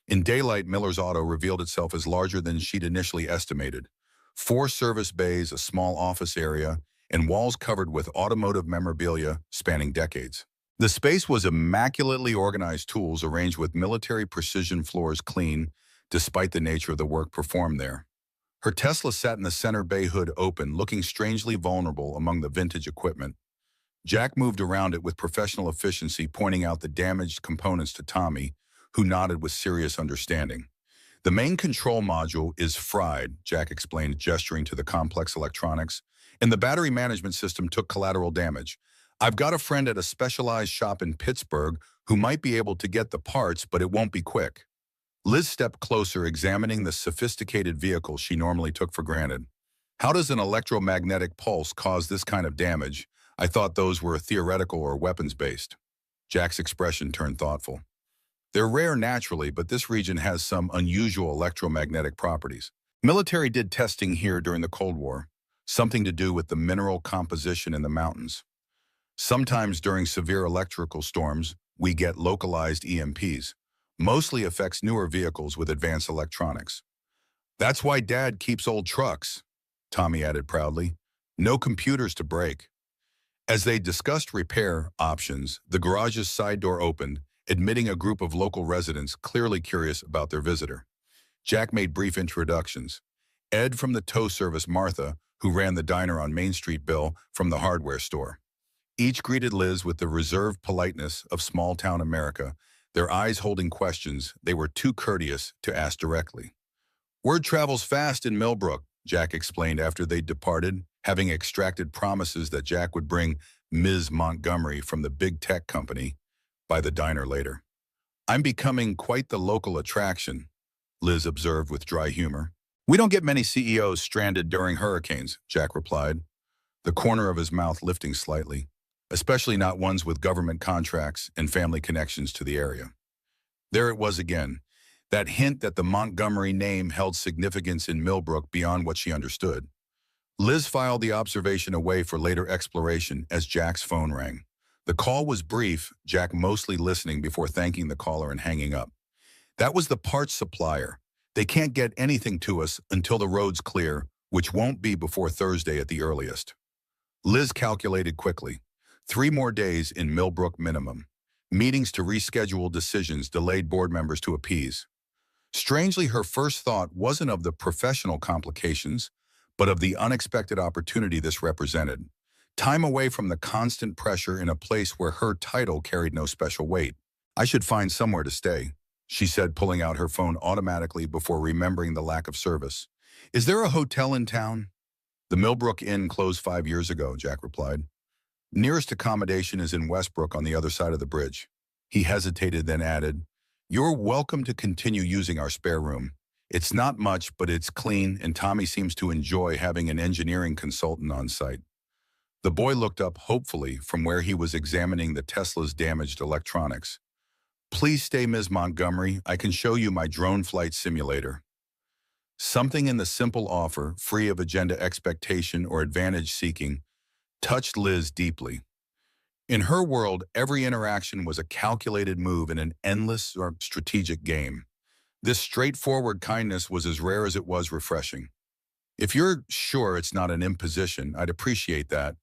In daylight, Miller's Auto revealed itself as larger than she'd initially estimated. 4 service bays, a small office area, and walls covered with automotive memorabilia spanning decades. The space was immaculately organized, tools arranged with military precision, floors clean, despite the nature of the work performed there. Her Tesla sat in the center bay, hood open, looking strangely vulnerable among the vintage equipment. Jack moved around it with professional efficiency, pointing out the damaged components to Tommy, who nodded with serious understanding. "The main control module is fried," Jack explained, gesturing to the complex electronics, "and the battery management system took collateral damage. I've got a friend at a specialized shop in Pittsburgh who might be able to get the parts, but it won't be quick." Liz stepped closer, examining the sophisticated vehicle she normally took for granted. "How does an electromagnetic pulse cause this kind of damage? I thought those were theoretical or weapons-based." Jack's expression turned thoughtful. "They're rare naturally, but this region has some unusual electromagnetic properties. Military did testing here during the Cold War, something to do with the mineral composition in the mountains. Sometimes during severe electrical storms, we get localized EMPs. Mostly affects newer vehicles with advanced electronics. That's why Dad keeps old trucks," Tommy added proudly. "No computers to break." As they discussed repair options, the garage's side door opened, admitting a group of local residents clearly curious about their visitor. Jack made brief introductions. Ed from the tow service, Martha, who ran the diner on Main Street, Bill from the hardware store. Each greeted Liz with the reserved politeness of small-town America, their eyes holding questions they were too courteous to ask directly. Word travels fast in Millbrook, Jack explained after they'd departed, having extracted promises that Jack would bring Ms. Montgomery from the big tech company by the diner later. I'm becoming quite the local attraction, Liz observed with dry humor. We don't get many CEOs stranded during hurricanes, Jack replied, the corner of his mouth lifting slightly, especially not ones with government contracts and family connections to the area. There it was again, that hint that the Montgomery name held significance in Millbrook beyond what she understood. Liz filed the observation away for later exploration as Jack's phone rang. The call was brief, Jack mostly listening before thanking the caller and hanging up. That was the parts supplier. They can't get anything to us until the road's clear, which won't be before Thursday at the earliest. Liz calculated quickly. 3 more days in Millbrook minimum. Meetings to reschedule decisions delayed board members to appease. Strangely, her first thought wasn't of the professional complications, but of the unexpected opportunity this represented. Time away from the constant pressure in a place where her title carried no special weight. I should find somewhere to stay, she said, pulling out her phone automatically before remembering the lack of service. Is there a hotel in town? The Millbrook Inn closed 5 years ago, Jack replied. Nearest accommodation is in Westbrook on the other side of the bridge. He hesitated, then added, You're welcome to continue using our spare room. It's not much, but it's clean, and Tommy seems to enjoy having an engineering consultant on site. The boy looked up hopefully from where he was examining the Tesla's damaged electronics. Please stay, Ms. Montgomery. I can show you my drone flight simulator. Something in the simple offer, free of agenda expectation or advantage seeking, touched Liz deeply. In her world, every interaction was a calculated move in an endless or strategic game. This straightforward kindness was as rare as it was refreshing. If you're sure it's not an imposition, I'd appreciate that,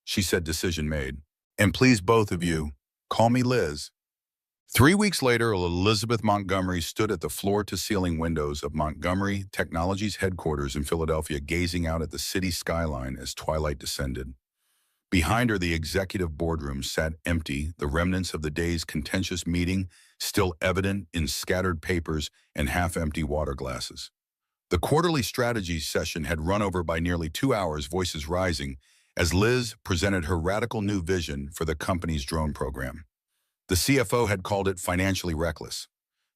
she said, decision made. And please, both of you, call me Liz. 3 weeks later, Elizabeth Montgomery stood at the floor-to-ceiling windows of Montgomery Technologies headquarters in Philadelphia, gazing out at the city skyline as twilight descended. Behind her, the executive boardroom sat empty, the remnants of the day's contentious meeting still evident in scattered papers and half-empty water glasses. The quarterly strategy session had run over by nearly 2 hours, voices rising, as Liz presented her radical new vision for the company's drone program. The CFO had called it financially reckless.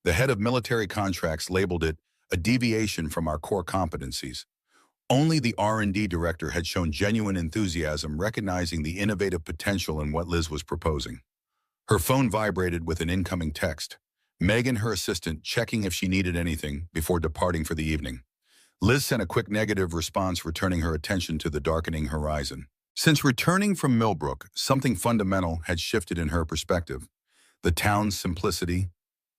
The head of military contracts labeled it a deviation from our core competencies. Only the R&D director had shown genuine enthusiasm, recognizing the innovative potential in what Liz was proposing. Her phone vibrated with an incoming text. Megan, her assistant, checking if she needed anything before departing for the evening. Liz sent a quick negative response, returning her attention to the darkening horizon. Since returning from Millbrook, something fundamental had shifted in her perspective. The town's simplicity,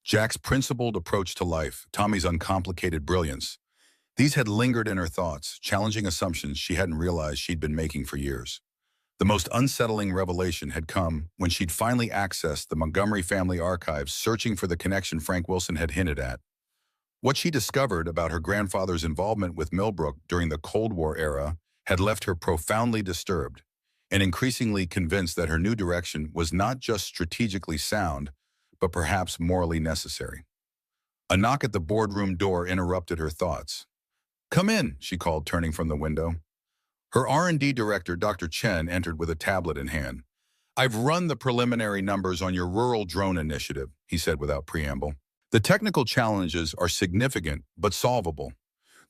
Jack's principled approach to life, Tommy's uncomplicated brilliance. These had lingered in her thoughts, challenging assumptions she hadn't realized she'd been making for years. The most unsettling revelation had come when she'd finally accessed the Montgomery family archives, searching for the connection Frank Wilson had hinted at. What she discovered about her grandfather's involvement with Millbrook during the Cold War era had left her profoundly disturbed and increasingly convinced that her new direction was not just strategically sound, but perhaps morally necessary. A knock at the boardroom door interrupted her thoughts. Come in, she called, turning from the window. Her R&D director, Dr. Chen, entered with a tablet in hand. I've run the preliminary numbers on your rural drone initiative, he said without preamble. The technical challenges are significant, but solvable.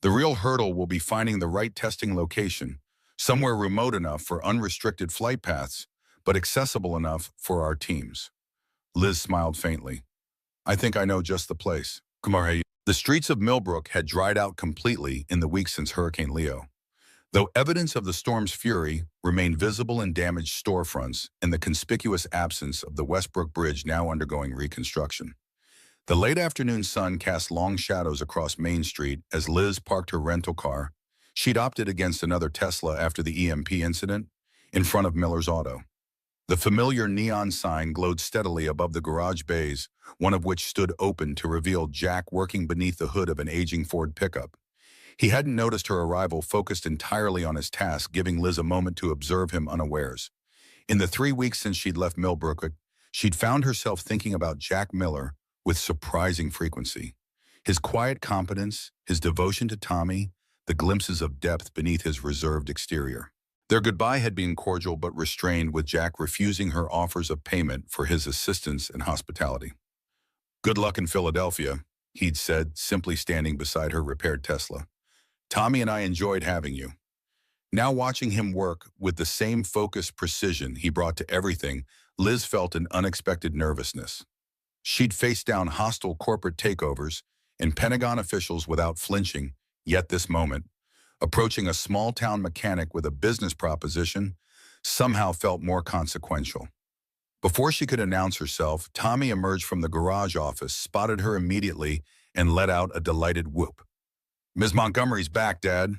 The real hurdle will be finding the right testing location, somewhere remote enough for unrestricted flight paths, but accessible enough for our teams. Liz smiled faintly. I think I know just the place. Come on. The streets of Millbrook had dried out completely in the weeks since Hurricane Leo. Though evidence of the storm's fury remained visible in damaged storefronts and the conspicuous absence of the Westbrook Bridge now undergoing reconstruction. The late afternoon sun cast long shadows across Main Street as Liz parked her rental car. She'd opted against another Tesla after the EMP incident in front of Miller's Auto. The familiar neon sign glowed steadily above the garage bays, one of which stood open to reveal Jack working beneath the hood of an aging Ford pickup. He hadn't noticed her arrival, focused entirely on his task, giving Liz a moment to observe him unawares. In the 3 weeks since she'd left Millbrook, she'd found herself thinking about Jack Miller with surprising frequency. His quiet competence, his devotion to Tommy, the glimpses of depth beneath his reserved exterior. Their goodbye had been cordial but restrained, with Jack refusing her offers of payment for his assistance and hospitality. "Good luck in Philadelphia," he'd said, simply standing beside her repaired Tesla. "Tommy and I enjoyed having you." Now watching him work with the same focused precision he brought to everything, Liz felt an unexpected nervousness. She'd faced down hostile corporate takeovers and Pentagon officials without flinching, yet this moment, approaching a small-town mechanic with a business proposition, somehow felt more consequential. Before she could announce herself, Tommy emerged from the garage office, spotted her immediately, and let out a delighted whoop. "Ms. Montgomery's back, Dad."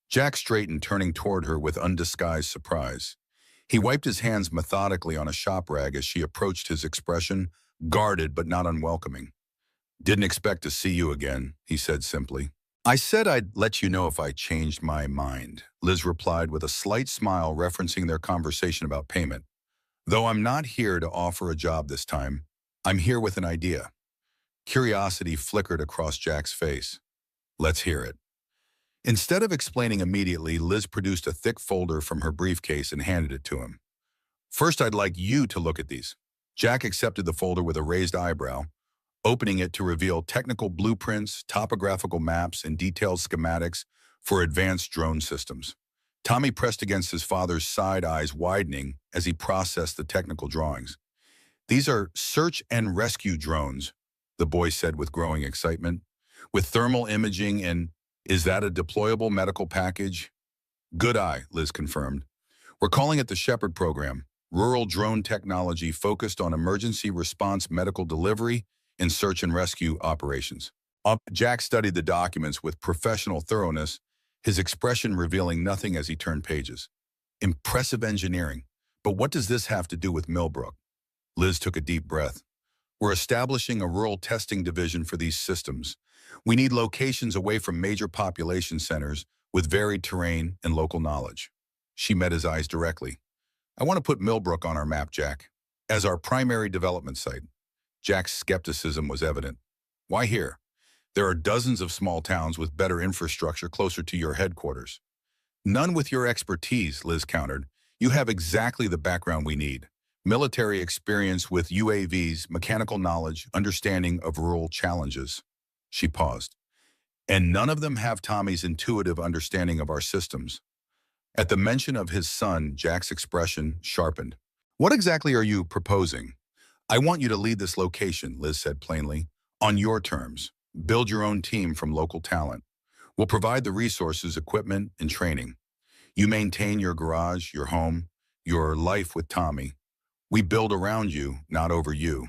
Jack straightened, turning toward her with undisguised surprise. He wiped his hands methodically on a shop rag as she approached, his expression guarded but not unwelcoming. "Didn't expect to see you again," he said simply. "I said I'd let you know if I changed my mind," Liz replied with a slight smile, referencing their conversation about payment. "Though I'm not here to offer a job this time, I'm here with an idea." Curiosity flickered across Jack's face. "Let's hear it." Instead of explaining immediately, Liz produced a thick folder from her briefcase and handed it to him. "First, I'd like you to look at these." Jack accepted the folder with a raised eyebrow, opening it to reveal technical blueprints, topographical maps, and detailed schematics for advanced drone systems. Tommy pressed against his father's side, eyes widening as he processed the technical drawings. "These are search and rescue drones," the boy said with growing excitement. "With thermal imaging and, is that a deployable medical package?" "Good eye," Liz confirmed. "We're calling it the Shepherd Program, rural drone technology focused on emergency response medical delivery and search and rescue operations." Jack studied the documents with professional thoroughness, his expression revealing nothing as he turned pages. "Impressive engineering. But what does this have to do with Millbrook?" Liz took a deep breath. "We're establishing a rural testing division for these systems. We need locations away from major population centers with varied terrain and local knowledge." She met his eyes directly. "I want to put Millbrook on our map, Jack, as our primary development site." Jack's skepticism was evident. "Why here? There are dozens of small towns with better infrastructure closer to your headquarters." "None with your expertise," Liz countered. "You have exactly the background we need. Military experience with UAVs, mechanical knowledge, understanding of rural challenges." She paused. "And none of them have Tommy's intuitive understanding of our systems." At the mention of his son, Jack's expression sharpened. "What exactly are you proposing?" "I want you to lead this location," Liz said plainly, "on your terms. Build your own team from local talent. We'll provide the resources, equipment, and training. You maintain your garage, your home, your life with Tommy. We build around you, not over you."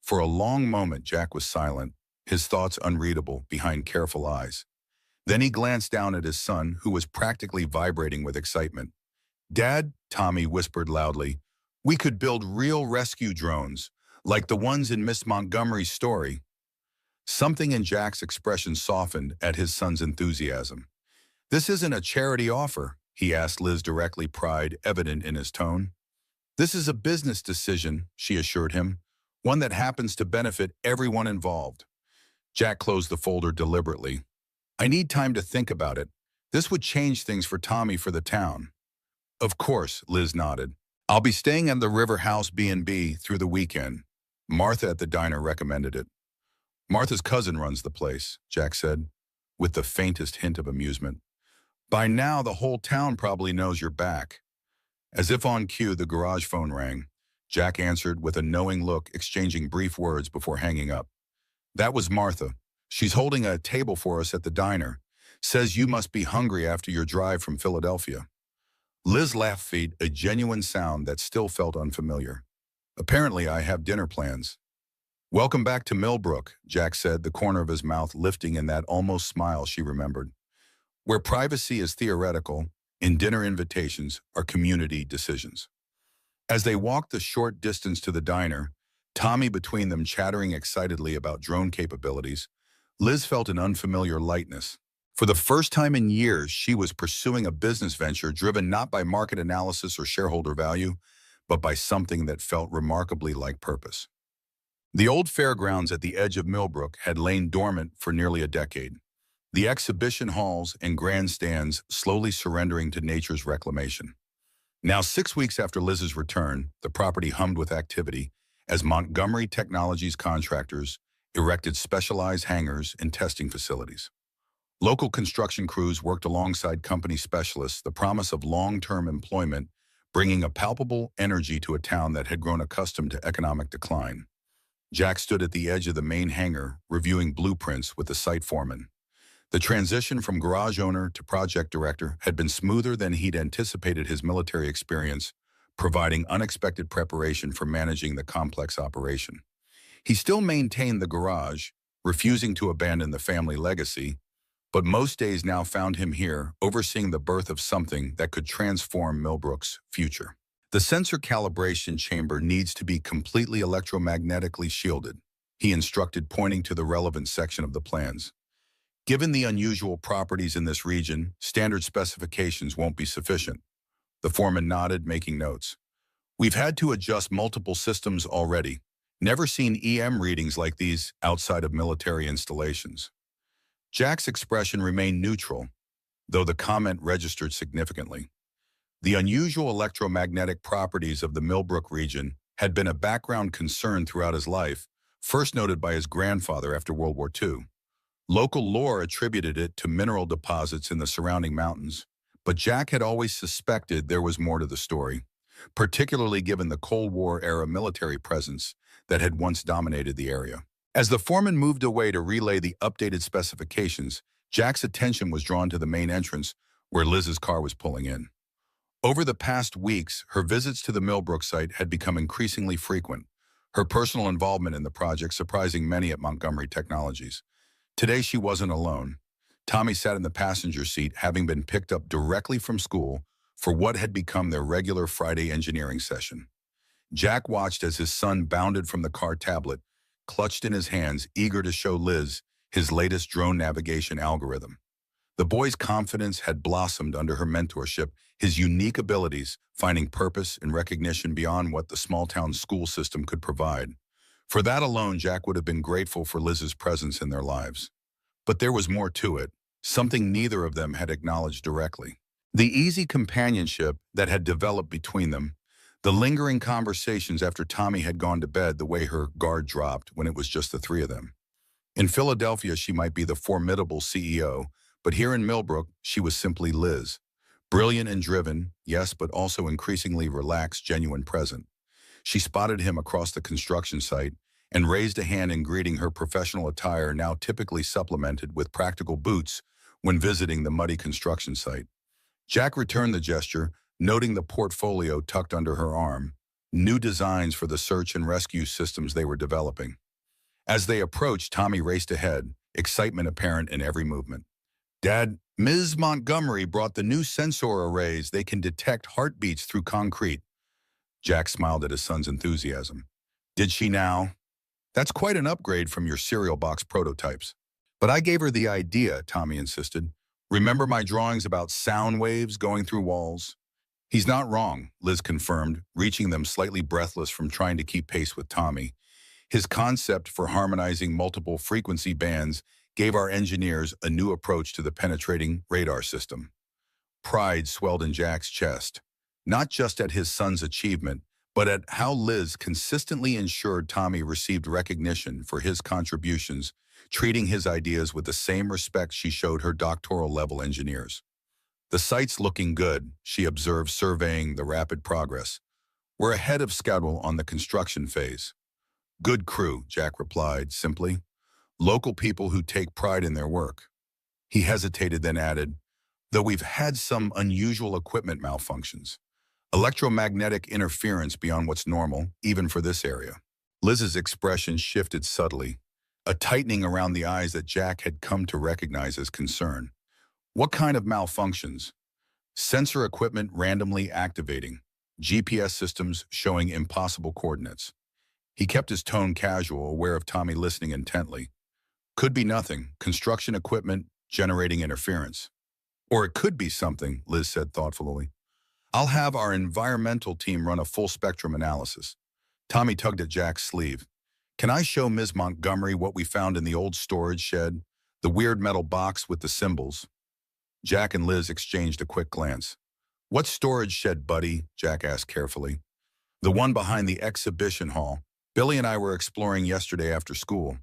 For a long moment, Jack was silent, his thoughts unreadable behind careful eyes. Then he glanced down at his son, who was practically vibrating with excitement. "Dad," Tommy whispered loudly, "we could build real rescue drones, like the ones in Miss Montgomery's story." Something in Jack's expression softened at his son's enthusiasm. "This isn't a charity offer," he asked Liz directly, pride evident in his tone. "This is a business decision," she assured him, "one that happens to benefit everyone involved." Jack closed the folder deliberately. "I need time to think about it. This would change things for Tommy, for the town." "Of course," Liz nodded. "I'll be staying at the River House B&B through the weekend. Martha at the diner recommended it." "Martha's cousin runs the place," Jack said, with the faintest hint of amusement. "By now, the whole town probably knows you're back." As if on cue, the garage phone rang. Jack answered with a knowing look, exchanging brief words before hanging up. "That was Martha. She's holding a table for us at the diner. Says you must be hungry after your drive from Philadelphia." Liz laughed, a genuine sound that still felt unfamiliar. "Apparently, I have dinner plans." "Welcome back to Millbrook," Jack said, the corner of his mouth lifting in that almost smile she remembered. "Where privacy is theoretical and dinner invitations are community decisions." As they walked the short distance to the diner, Tommy between them chattering excitedly about drone capabilities, Liz felt an unfamiliar lightness. For the first time in years, she was pursuing a business venture driven not by market analysis or shareholder value, but by something that felt remarkably like purpose. The old fairgrounds at the edge of Millbrook had lain dormant for nearly a decade, the exhibition halls and grandstands slowly surrendering to nature's reclamation. Now, 6 weeks after Liz's return, the property hummed with activity as Montgomery Technologies contractors erected specialized hangars and testing facilities. Local construction crews worked alongside company specialists, the promise of long-term employment, bringing a palpable energy to a town that had grown accustomed to economic decline. Jack stood at the edge of the main hangar, reviewing blueprints with the site foreman. The transition from garage owner to project director had been smoother than he'd anticipated. His military experience, providing unexpected preparation for managing the complex operation. He still maintained the garage, refusing to abandon the family legacy, but most days now found him here, overseeing the birth of something that could transform Millbrook's future. The sensor calibration chamber needs to be completely electromagnetically shielded, he instructed, pointing to the relevant section of the plans. Given the unusual properties in this region, standard specifications won't be sufficient. The foreman nodded, making notes. We've had to adjust multiple systems already. Never seen EM readings like these outside of military installations. Jack's expression remained neutral, though the comment registered significantly. The unusual electromagnetic properties of the Millbrook region had been a background concern throughout his life, first noted by his grandfather after World War II. Local lore attributed it to mineral deposits in the surrounding mountains, but Jack had always suspected there was more to the story, particularly given the Cold War-era military presence that had once dominated the area. As the foreman moved away to relay the updated specifications, Jack's attention was drawn to the main entrance where Liz's car was pulling in. Over the past weeks, her visits to the Millbrook site had become increasingly frequent, her personal involvement in the project surprising many at Montgomery Technologies. Today, she wasn't alone. Tommy sat in the passenger seat, having been picked up directly from school for what had become their regular Friday engineering session. Jack watched as his son bounded from the car tablet, clutched in his hands, eager to show Liz his latest drone navigation algorithm. The boy's confidence had blossomed under her mentorship, his unique abilities finding purpose and recognition beyond what the small-town school system could provide. For that alone, Jack would have been grateful for Liz's presence in their lives. But there was more to it, something neither of them had acknowledged directly. The easy companionship that had developed between them, the lingering conversations after Tommy had gone to bed, the way her guard dropped when it was just the three of them. In Philadelphia, she might be the formidable CEO, but here in Millbrook, she was simply Liz. Brilliant and driven, yes, but also increasingly relaxed, genuine, present. She spotted him across the construction site and raised a hand in greeting, her professional attire now typically supplemented with practical boots when visiting the muddy construction site. Jack returned the gesture, noting the portfolio tucked under her arm, new designs for the search and rescue systems they were developing. As they approached, Tommy raced ahead, excitement apparent in every movement. Dad, Ms. Montgomery brought the new sensor arrays. They can detect heartbeats through concrete. Jack smiled at his son's enthusiasm. Did she now? That's quite an upgrade from your cereal box prototypes. But I gave her the idea, Tommy insisted. Remember my drawings about sound waves going through walls? He's not wrong, Liz confirmed, reaching them slightly breathless from trying to keep pace with Tommy. His concept for harmonizing multiple frequency bands gave our engineers a new approach to the penetrating radar system. Pride swelled in Jack's chest, not just at his son's achievement, but at how Liz consistently ensured Tommy received recognition for his contributions, treating his ideas with the same respect she showed her doctoral-level engineers. The site's looking good, she observed, surveying the rapid progress. We're ahead of schedule on the construction phase. Good crew, Jack replied simply. Local people who take pride in their work. He hesitated, then added, though we've had some unusual equipment malfunctions. Electromagnetic interference beyond what's normal, even for this area. Liz's expression shifted subtly, a tightening around the eyes that Jack had come to recognize as concern. What kind of malfunctions? Sensor equipment randomly activating, GPS systems showing impossible coordinates. He kept his tone casual, aware of Tommy listening intently. Could be nothing, construction equipment generating interference. Or it could be something, Liz said thoughtfully. I'll have our environmental team run a full spectrum analysis. Tommy tugged at Jack's sleeve. Can I show Ms. Montgomery what we found in the old storage shed? The weird metal box with the symbols? Jack and Liz exchanged a quick glance. What storage shed, buddy? Jack asked carefully. The one behind the exhibition hall. Billy and I were exploring yesterday after school.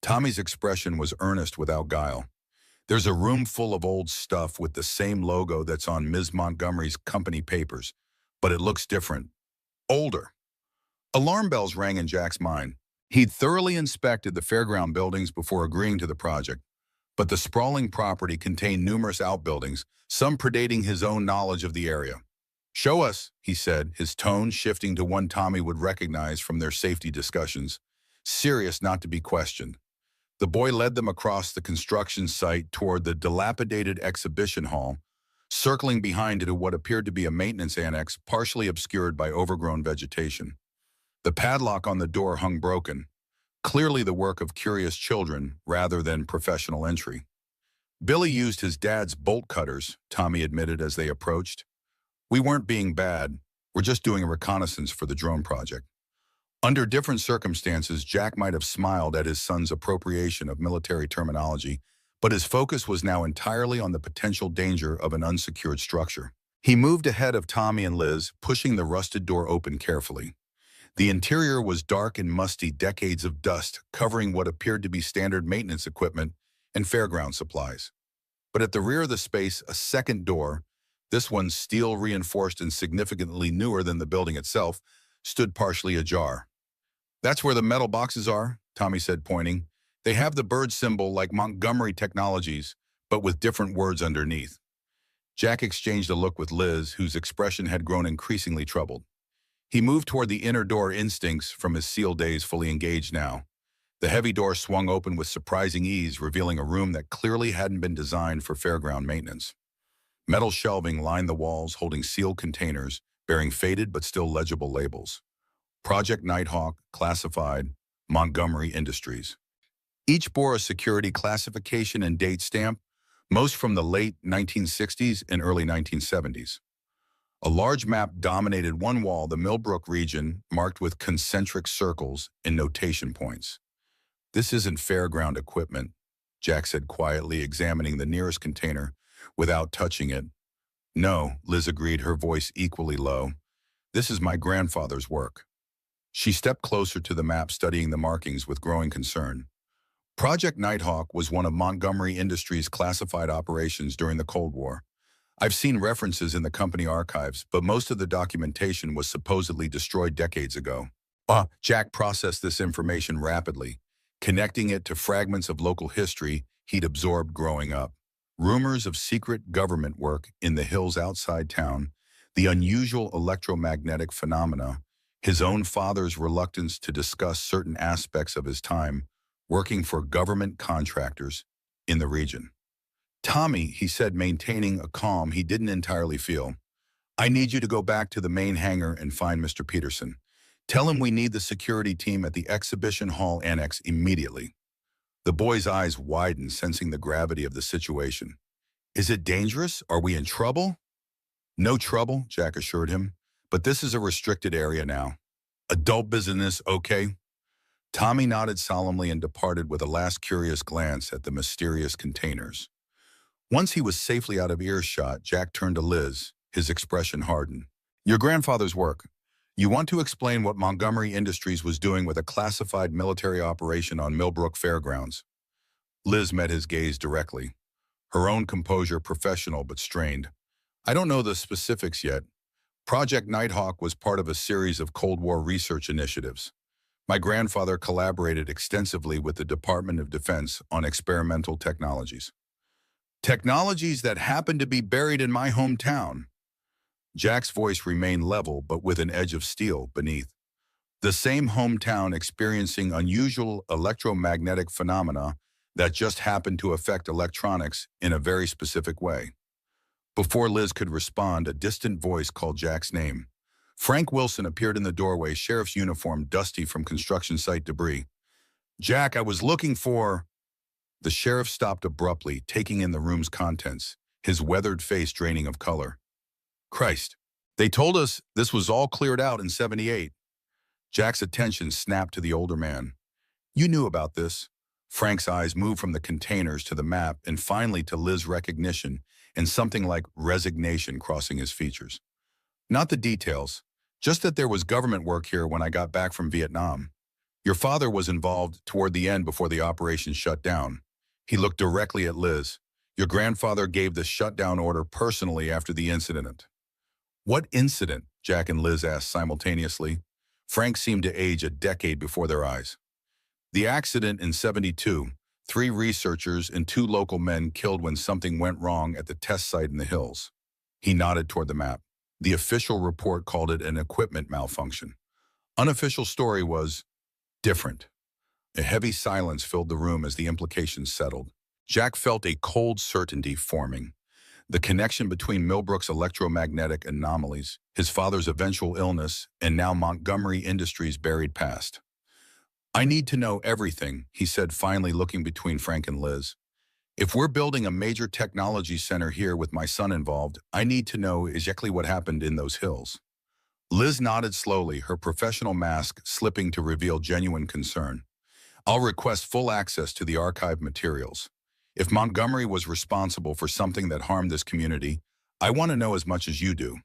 Tommy's expression was earnest without guile. There's a room full of old stuff with the same logo that's on Ms. Montgomery's company papers, but it looks different. Older. Alarm bells rang in Jack's mind. He'd thoroughly inspected the fairground buildings before agreeing to the project, but the sprawling property contained numerous outbuildings, some predating his own knowledge of the area. Show us, he said, his tone shifting to one Tommy would recognize from their safety discussions, serious not to be questioned. The boy led them across the construction site toward the dilapidated exhibition hall, circling behind it to what appeared to be a maintenance annex partially obscured by overgrown vegetation. The padlock on the door hung broken, clearly the work of curious children rather than professional entry. Billy used his dad's bolt cutters, Tommy admitted as they approached. We weren't being bad, we're just doing a reconnaissance for the drone project. Under different circumstances, Jack might have smiled at his son's appropriation of military terminology, but his focus was now entirely on the potential danger of an unsecured structure. He moved ahead of Tommy and Liz, pushing the rusted door open carefully. The interior was dark and musty, decades of dust covering what appeared to be standard maintenance equipment and fairground supplies. But at the rear of the space, a second door, this one steel reinforced and significantly newer than the building itself, stood partially ajar. That's where the metal boxes are, Tommy said, pointing. They have the bird symbol like Montgomery Technologies, but with different words underneath. Jack exchanged a look with Liz, whose expression had grown increasingly troubled. He moved toward the inner door, instincts from his SEAL days fully engaged now. The heavy door swung open with surprising ease, revealing a room that clearly hadn't been designed for fairground maintenance. Metal shelving lined the walls, holding sealed containers, bearing faded but still legible labels. Project Nighthawk, Classified, Montgomery Industries. Each bore a security classification and date stamp, most from the late 1960s and early 1970s. A large map dominated one wall, the Millbrook region, marked with concentric circles and notation points. This isn't fairground equipment, Jack said quietly, examining the nearest container without touching it. No, Liz agreed, her voice equally low. This is my grandfather's work. She stepped closer to the map, studying the markings with growing concern. Project Nighthawk was one of Montgomery Industries' classified operations during the Cold War. I've seen references in the company archives, but most of the documentation was supposedly destroyed decades ago. Jack processed this information rapidly, connecting it to fragments of local history he'd absorbed growing up. Rumors of secret government work in the hills outside town, the unusual electromagnetic phenomena, his own father's reluctance to discuss certain aspects of his time working for government contractors in the region. Tommy, he said, maintaining a calm he didn't entirely feel. I need you to go back to the main hangar and find Mr. Peterson. Tell him we need the security team at the exhibition hall annex immediately. The boy's eyes widened, sensing the gravity of the situation. Is it dangerous? Are we in trouble? No trouble, Jack assured him, but this is a restricted area now. Adult business, okay? Tommy nodded solemnly and departed with a last curious glance at the mysterious containers. Once he was safely out of earshot, Jack turned to Liz, his expression hardened. Your grandfather's work. You want to explain what Montgomery Industries was doing with a classified military operation on Millbrook Fairgrounds? Liz met his gaze directly, her own composure professional but strained. I don't know the specifics yet. Project Nighthawk was part of a series of Cold War research initiatives. My grandfather collaborated extensively with the Department of Defense on experimental technologies. Technologies that happen to be buried in my hometown. Jack's voice remained level, but with an edge of steel beneath. The same hometown experiencing unusual electromagnetic phenomena that just happened to affect electronics in a very specific way. Before Liz could respond, a distant voice called Jack's name. Frank Wilson appeared in the doorway, sheriff's uniform dusty from construction site debris. Jack, I was looking for... The sheriff stopped abruptly, taking in the room's contents, his weathered face draining of color. Christ, they told us this was all cleared out in '78. Jack's attention snapped to the older man. You knew about this. Frank's eyes moved from the containers to the map and finally to Liz's recognition and something like resignation crossing his features. Not the details, just that there was government work here when I got back from Vietnam. Your father was involved toward the end before the operation shut down. He looked directly at Liz. Your grandfather gave the shutdown order personally after the incident. What incident? Jack and Liz asked simultaneously. Frank seemed to age a decade before their eyes. The accident in '72, 3 researchers and 2 local men killed when something went wrong at the test site in the hills. He nodded toward the map. The official report called it an equipment malfunction. Unofficial story was different. A heavy silence filled the room as the implications settled. Jack felt a cold certainty forming. The connection between Millbrook's electromagnetic anomalies, his father's eventual illness, and now Montgomery Industries' buried past. I need to know everything, he said, finally looking between Frank and Liz. If we're building a major technology center here with my son involved, I need to know exactly what happened in those hills. Liz nodded slowly, her professional mask slipping to reveal genuine concern. I'll request full access to the archive materials. If Montgomery was responsible for something that harmed this community, I want to know as much as you do.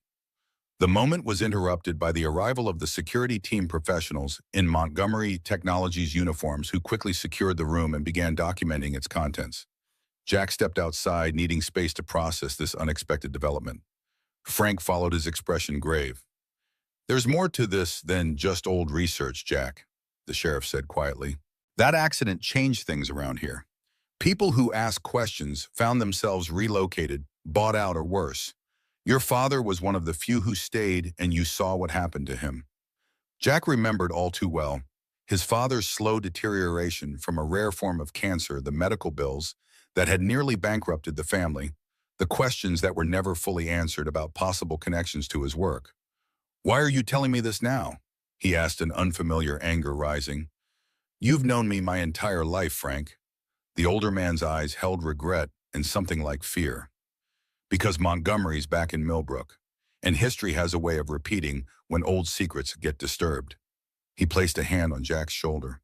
The moment was interrupted by the arrival of the security team professionals in Montgomery Technologies uniforms who quickly secured the room and began documenting its contents. Jack stepped outside, needing space to process this unexpected development. Frank followed, his expression grave. There's more to this than just old research, Jack, the sheriff said quietly. That accident changed things around here. People who asked questions found themselves relocated, bought out, or worse. Your father was one of the few who stayed, and you saw what happened to him. Jack remembered all too well. His father's slow deterioration from a rare form of cancer, the medical bills that had nearly bankrupted the family, the questions that were never fully answered about possible connections to his work. Why are you telling me this now? He asked, an unfamiliar anger rising. You've known me my entire life, Frank. The older man's eyes held regret and something like fear. Because Montgomery's back in Millbrook, and history has a way of repeating when old secrets get disturbed. He placed a hand on Jack's shoulder.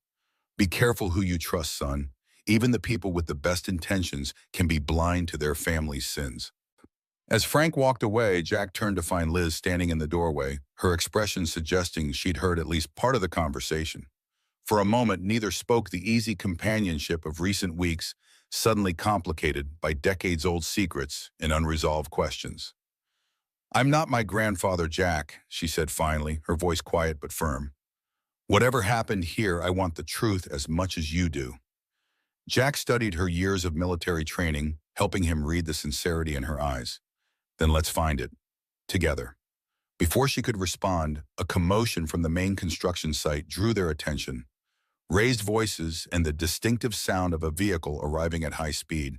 Be careful who you trust, son. Even the people with the best intentions can be blind to their family's sins. As Frank walked away, Jack turned to find Liz standing in the doorway, her expression suggesting she'd heard at least part of the conversation. For a moment, neither spoke, the easy companionship of recent weeks suddenly complicated by decades-old secrets and unresolved questions. I'm not my grandfather, Jack, she said finally, her voice quiet but firm. Whatever happened here, I want the truth as much as you do. Jack studied her years of military training, helping him read the sincerity in her eyes. Then let's find it. Together. Before she could respond, a commotion from the main construction site drew their attention. Raised voices and the distinctive sound of a vehicle arriving at high speed.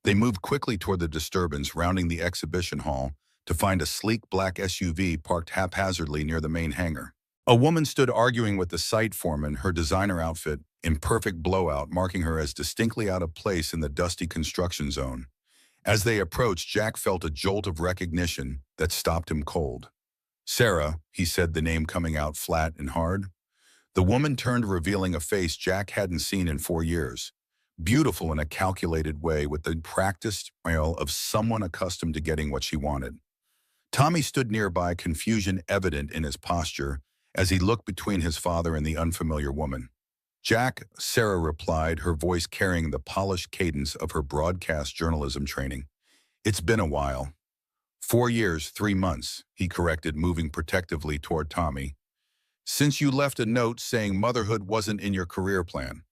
They moved quickly toward the disturbance, rounding the exhibition hall, to find a sleek black SUV parked haphazardly near the main hangar. A woman stood arguing with the site foreman, her designer outfit in perfect blowout, marking her as distinctly out of place in the dusty construction zone. As they approached, Jack felt a jolt of recognition that stopped him cold. Sarah, he said, the name coming out flat and hard. The woman turned, revealing a face Jack hadn't seen in 4 years. Beautiful in a calculated way, with the practiced smile of someone accustomed to getting what she wanted. Tommy stood nearby, confusion evident in his posture, as he looked between his father and the unfamiliar woman. Jack, Sarah replied, her voice carrying the polished cadence of her broadcast journalism training. It's been a while. 4 years, 3 months, he corrected, moving protectively toward Tommy. Since you left a note saying motherhood wasn't in your career plan.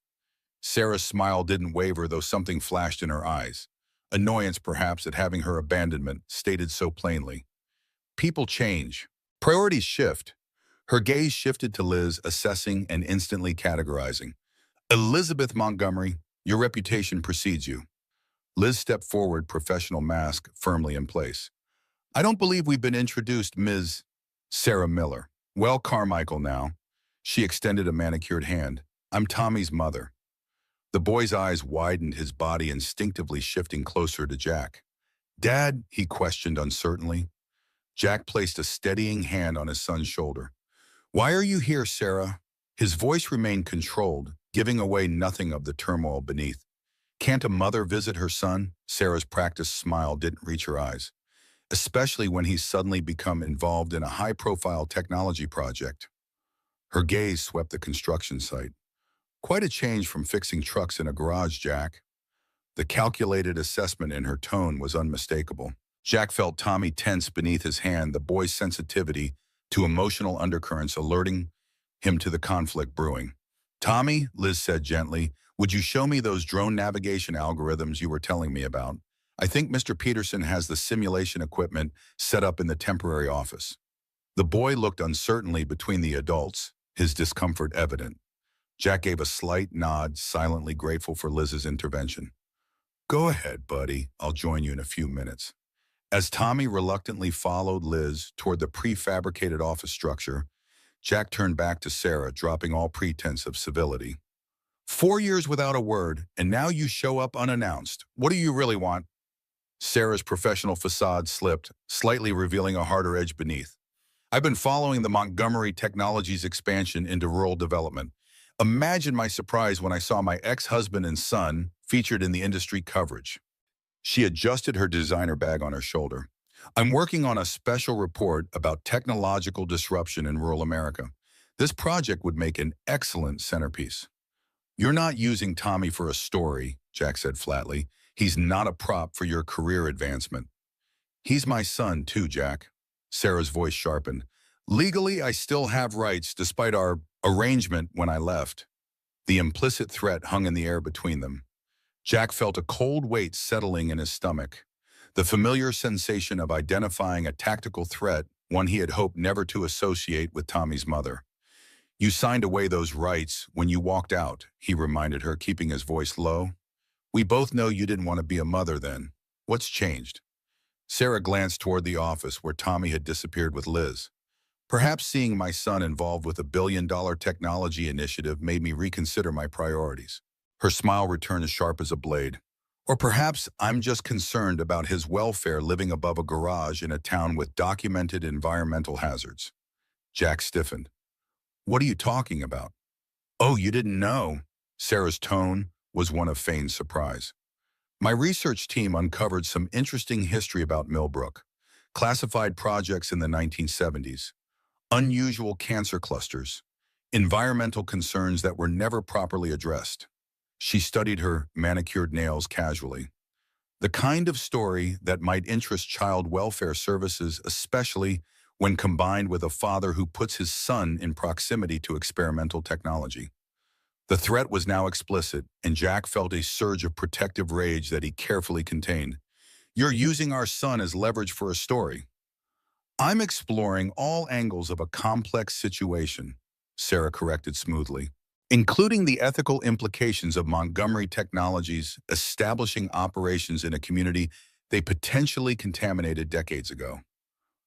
Sarah's smile didn't waver, though something flashed in her eyes. Annoyance, perhaps, at having her abandonment stated so plainly. People change. Priorities shift. Her gaze shifted to Liz, assessing and instantly categorizing. Elizabeth Montgomery, your reputation precedes you. Liz stepped forward, professional mask firmly in place. I don't believe we've been introduced, Ms. Sarah Miller. Well, Carmichael now. She extended a manicured hand. I'm Tommy's mother. The boy's eyes widened, his body instinctively shifting closer to Jack. Dad, he questioned uncertainly. Jack placed a steadying hand on his son's shoulder. Why are you here, Sarah? His voice remained controlled, giving away nothing of the turmoil beneath. Can't a mother visit her son? Sarah's practiced smile didn't reach her eyes, especially when he's suddenly become involved in a high-profile technology project. Her gaze swept the construction site. Quite a change from fixing trucks in a garage, Jack. The calculated assessment in her tone was unmistakable. Jack felt Tommy tense beneath his hand, the boy's sensitivity to emotional undercurrents alerting him to the conflict brewing. Tommy, Liz said gently, would you show me those drone navigation algorithms you were telling me about? I think Mr. Peterson has the simulation equipment set up in the temporary office. The boy looked uncertainly between the adults, his discomfort evident. Jack gave a slight nod, silently grateful for Liz's intervention. Go ahead, buddy. I'll join you in a few minutes. As Tommy reluctantly followed Liz toward the prefabricated office structure, Jack turned back to Sarah, dropping all pretense of civility. 4 years without a word, and now you show up unannounced. What do you really want? Sarah's professional facade slipped, slightly revealing a harder edge beneath. I've been following the Montgomery Technologies expansion into rural development. Imagine my surprise when I saw my ex-husband and son featured in the industry coverage. She adjusted her designer bag on her shoulder. I'm working on a special report about technological disruption in rural America. This project would make an excellent centerpiece. You're not using Tommy for a story, Jack said flatly. He's not a prop for your career advancement. He's my son too, Jack. Sarah's voice sharpened. Legally, I still have rights despite our arrangement when I left. The implicit threat hung in the air between them. Jack felt a cold weight settling in his stomach. The familiar sensation of identifying a tactical threat, one he had hoped never to associate with Tommy's mother. You signed away those rights when you walked out, he reminded her, keeping his voice low. We both know you didn't want to be a mother then. What's changed? Sarah glanced toward the office where Tommy had disappeared with Liz. Perhaps seeing my son involved with a billion-dollar technology initiative made me reconsider my priorities. Her smile returned as sharp as a blade. Or perhaps I'm just concerned about his welfare living above a garage in a town with documented environmental hazards. Jack stiffened. What are you talking about? Oh, you didn't know? Sarah's tone was one of feigned surprise. My research team uncovered some interesting history about Millbrook, classified projects in the 1970s, unusual cancer clusters, environmental concerns that were never properly addressed. She studied her manicured nails casually. The kind of story that might interest child welfare services, especially when combined with a father who puts his son in proximity to experimental technology. The threat was now explicit, and Jack felt a surge of protective rage that he carefully contained. You're using our son as leverage for a story. I'm exploring all angles of a complex situation, Sarah corrected smoothly, including the ethical implications of Montgomery Technologies establishing operations in a community they potentially contaminated decades ago.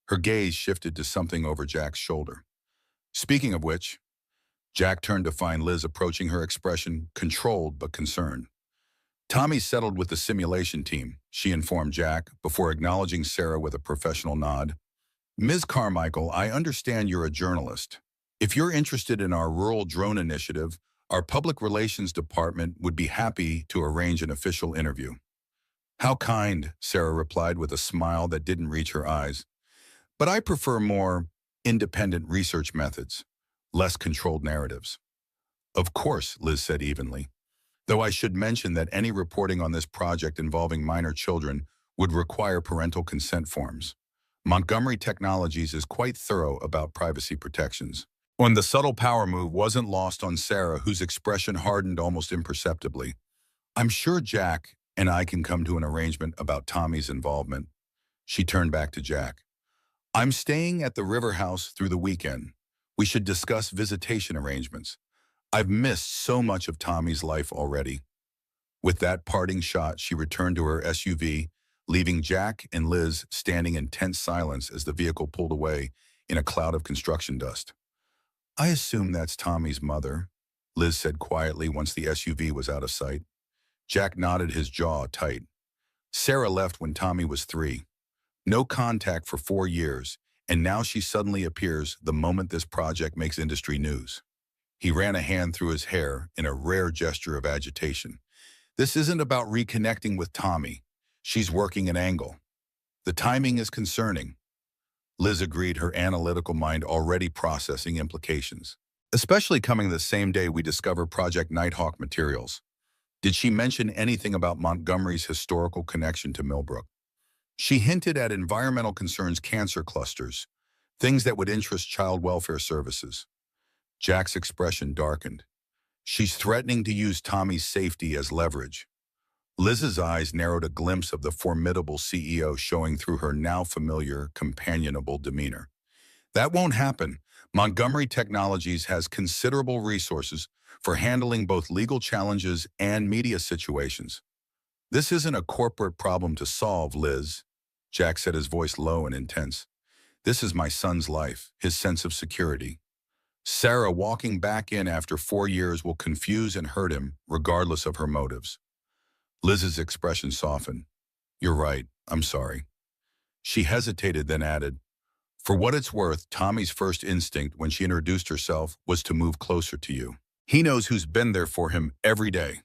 Her gaze shifted to something over Jack's shoulder. Speaking of which, Jack turned to find Liz approaching, her expression controlled but concerned. Tommy settled with the simulation team, she informed Jack, before acknowledging Sarah with a professional nod. Ms. Carmichael, I understand you're a journalist. If you're interested in our rural drone initiative, our public relations department would be happy to arrange an official interview. How kind, Sarah replied with a smile that didn't reach her eyes. But I prefer more independent research methods, less controlled narratives. Of course, Liz said evenly, though I should mention that any reporting on this project involving minor children would require parental consent forms. Montgomery Technologies is quite thorough about privacy protections. When the subtle power move wasn't lost on Sarah, whose expression hardened almost imperceptibly. I'm sure Jack and I can come to an arrangement about Tommy's involvement. She turned back to Jack. I'm staying at the River House through the weekend. We should discuss visitation arrangements. I've missed so much of Tommy's life already. With that parting shot, she returned to her SUV, leaving Jack and Liz standing in tense silence as the vehicle pulled away in a cloud of construction dust. I assume that's Tommy's mother, Liz said quietly once the SUV was out of sight. Jack nodded, his jaw tight. Sarah left when Tommy was 3. No contact for 4 years, and now she suddenly appears the moment this project makes industry news. He ran a hand through his hair in a rare gesture of agitation. This isn't about reconnecting with Tommy. She's working an angle. The timing is concerning. Liz agreed, her analytical mind already processing implications. Especially coming the same day we discover Project Nighthawk materials. Did she mention anything about Montgomery's historical connection to Millbrook? She hinted at environmental concerns, cancer clusters, things that would interest child welfare services. Jack's expression darkened. She's threatening to use Tommy's safety as leverage. Liz's eyes narrowed, a glimpse of the formidable CEO showing through her now familiar, companionable demeanor. That won't happen. Montgomery Technologies has considerable resources for handling both legal challenges and media situations. This isn't a corporate problem to solve, Liz, Jack said, his voice low and intense. This is my son's life, his sense of security. Sarah walking back in after 4 years will confuse and hurt him, regardless of her motives. Liz's expression softened. You're right, I'm sorry. She hesitated, then added, for what it's worth, Tommy's first instinct when she introduced herself was to move closer to you. He knows who's been there for him every day.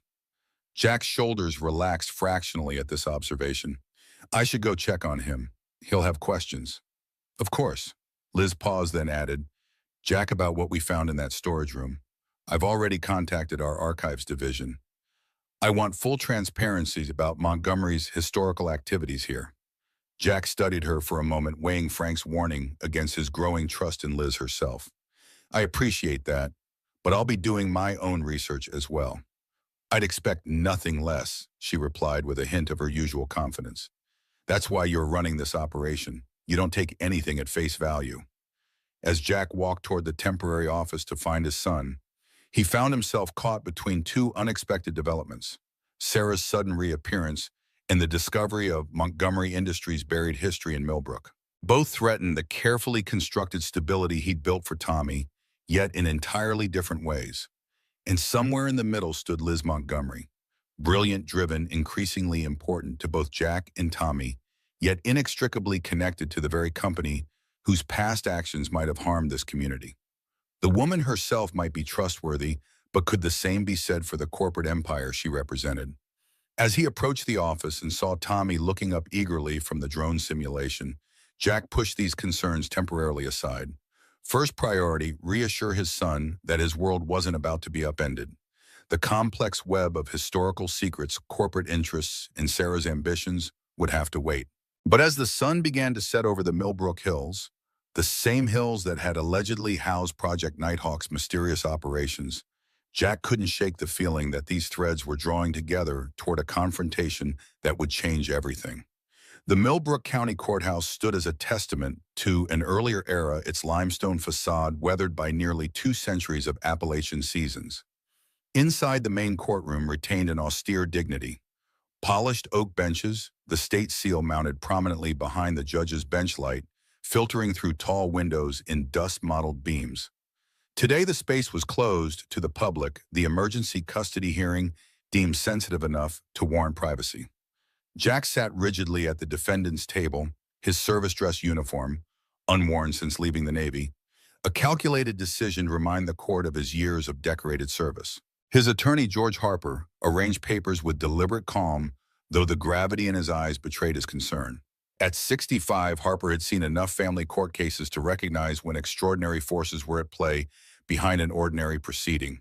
Jack's shoulders relaxed fractionally at this observation. I should go check on him. He'll have questions. Of course. Liz paused, then added, Jack, about what we found in that storage room. I've already contacted our archives division. I want full transparency about Montgomery's historical activities here. Jack studied her for a moment, weighing Frank's warning against his growing trust in Liz herself. I appreciate that, but I'll be doing my own research as well. I'd expect nothing less, she replied with a hint of her usual confidence. That's why you're running this operation. You don't take anything at face value. As Jack walked toward the temporary office to find his son, he found himself caught between two unexpected developments: Sarah's sudden reappearance and the discovery of Montgomery Industries' buried history in Millbrook. Both threatened the carefully constructed stability he'd built for Tommy, yet in entirely different ways. And somewhere in the middle stood Liz Montgomery, brilliant, driven, increasingly important to both Jack and Tommy, yet inextricably connected to the very company whose past actions might have harmed this community. The woman herself might be trustworthy, but could the same be said for the corporate empire she represented? As he approached the office and saw Tommy looking up eagerly from the drone simulation, Jack pushed these concerns temporarily aside. First priority, reassure his son that his world wasn't about to be upended. The complex web of historical secrets, corporate interests, and Sarah's ambitions would have to wait. But as the sun began to set over the Millbrook Hills, the same hills that had allegedly housed Project Nighthawk's mysterious operations, Jack couldn't shake the feeling that these threads were drawing together toward a confrontation that would change everything. The Millbrook County Courthouse stood as a testament to an earlier era, its limestone facade weathered by nearly 2 centuries of Appalachian seasons. Inside, the main courtroom retained an austere dignity. Polished oak benches, the state seal mounted prominently behind the judge's bench light, filtering through tall windows in dust-mottled beams. Today the space was closed to the public, the emergency custody hearing deemed sensitive enough to warrant privacy. Jack sat rigidly at the defendant's table, his service dress uniform, unworn since leaving the Navy, a calculated decision to remind the court of his years of decorated service. His attorney, George Harper, arranged papers with deliberate calm, though the gravity in his eyes betrayed his concern. At 65, Harper had seen enough family court cases to recognize when extraordinary forces were at play behind an ordinary proceeding.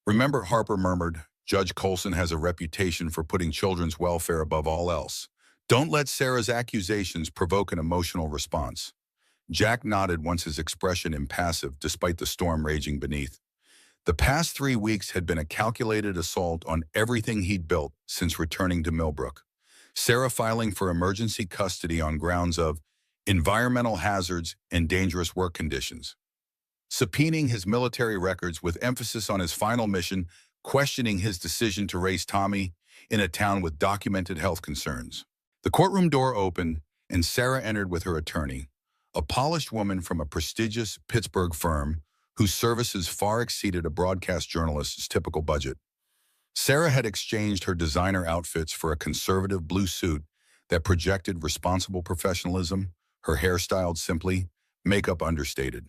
Remember, Harper murmured, Judge Colson has a reputation for putting children's welfare above all else. Don't let Sarah's accusations provoke an emotional response. Jack nodded, once his expression impassive despite the storm raging beneath. The past 3 weeks had been a calculated assault on everything he'd built since returning to Millbrook. Sarah filing for emergency custody on grounds of environmental hazards and dangerous work conditions. Subpoenaing his military records with emphasis on his final mission, questioning his decision to raise Tommy in a town with documented health concerns. The courtroom door opened, and Sarah entered with her attorney, a polished woman from a prestigious Pittsburgh firm whose services far exceeded a broadcast journalist's typical budget. Sarah had exchanged her designer outfits for a conservative blue suit that projected responsible professionalism, her hair styled simply, makeup understated.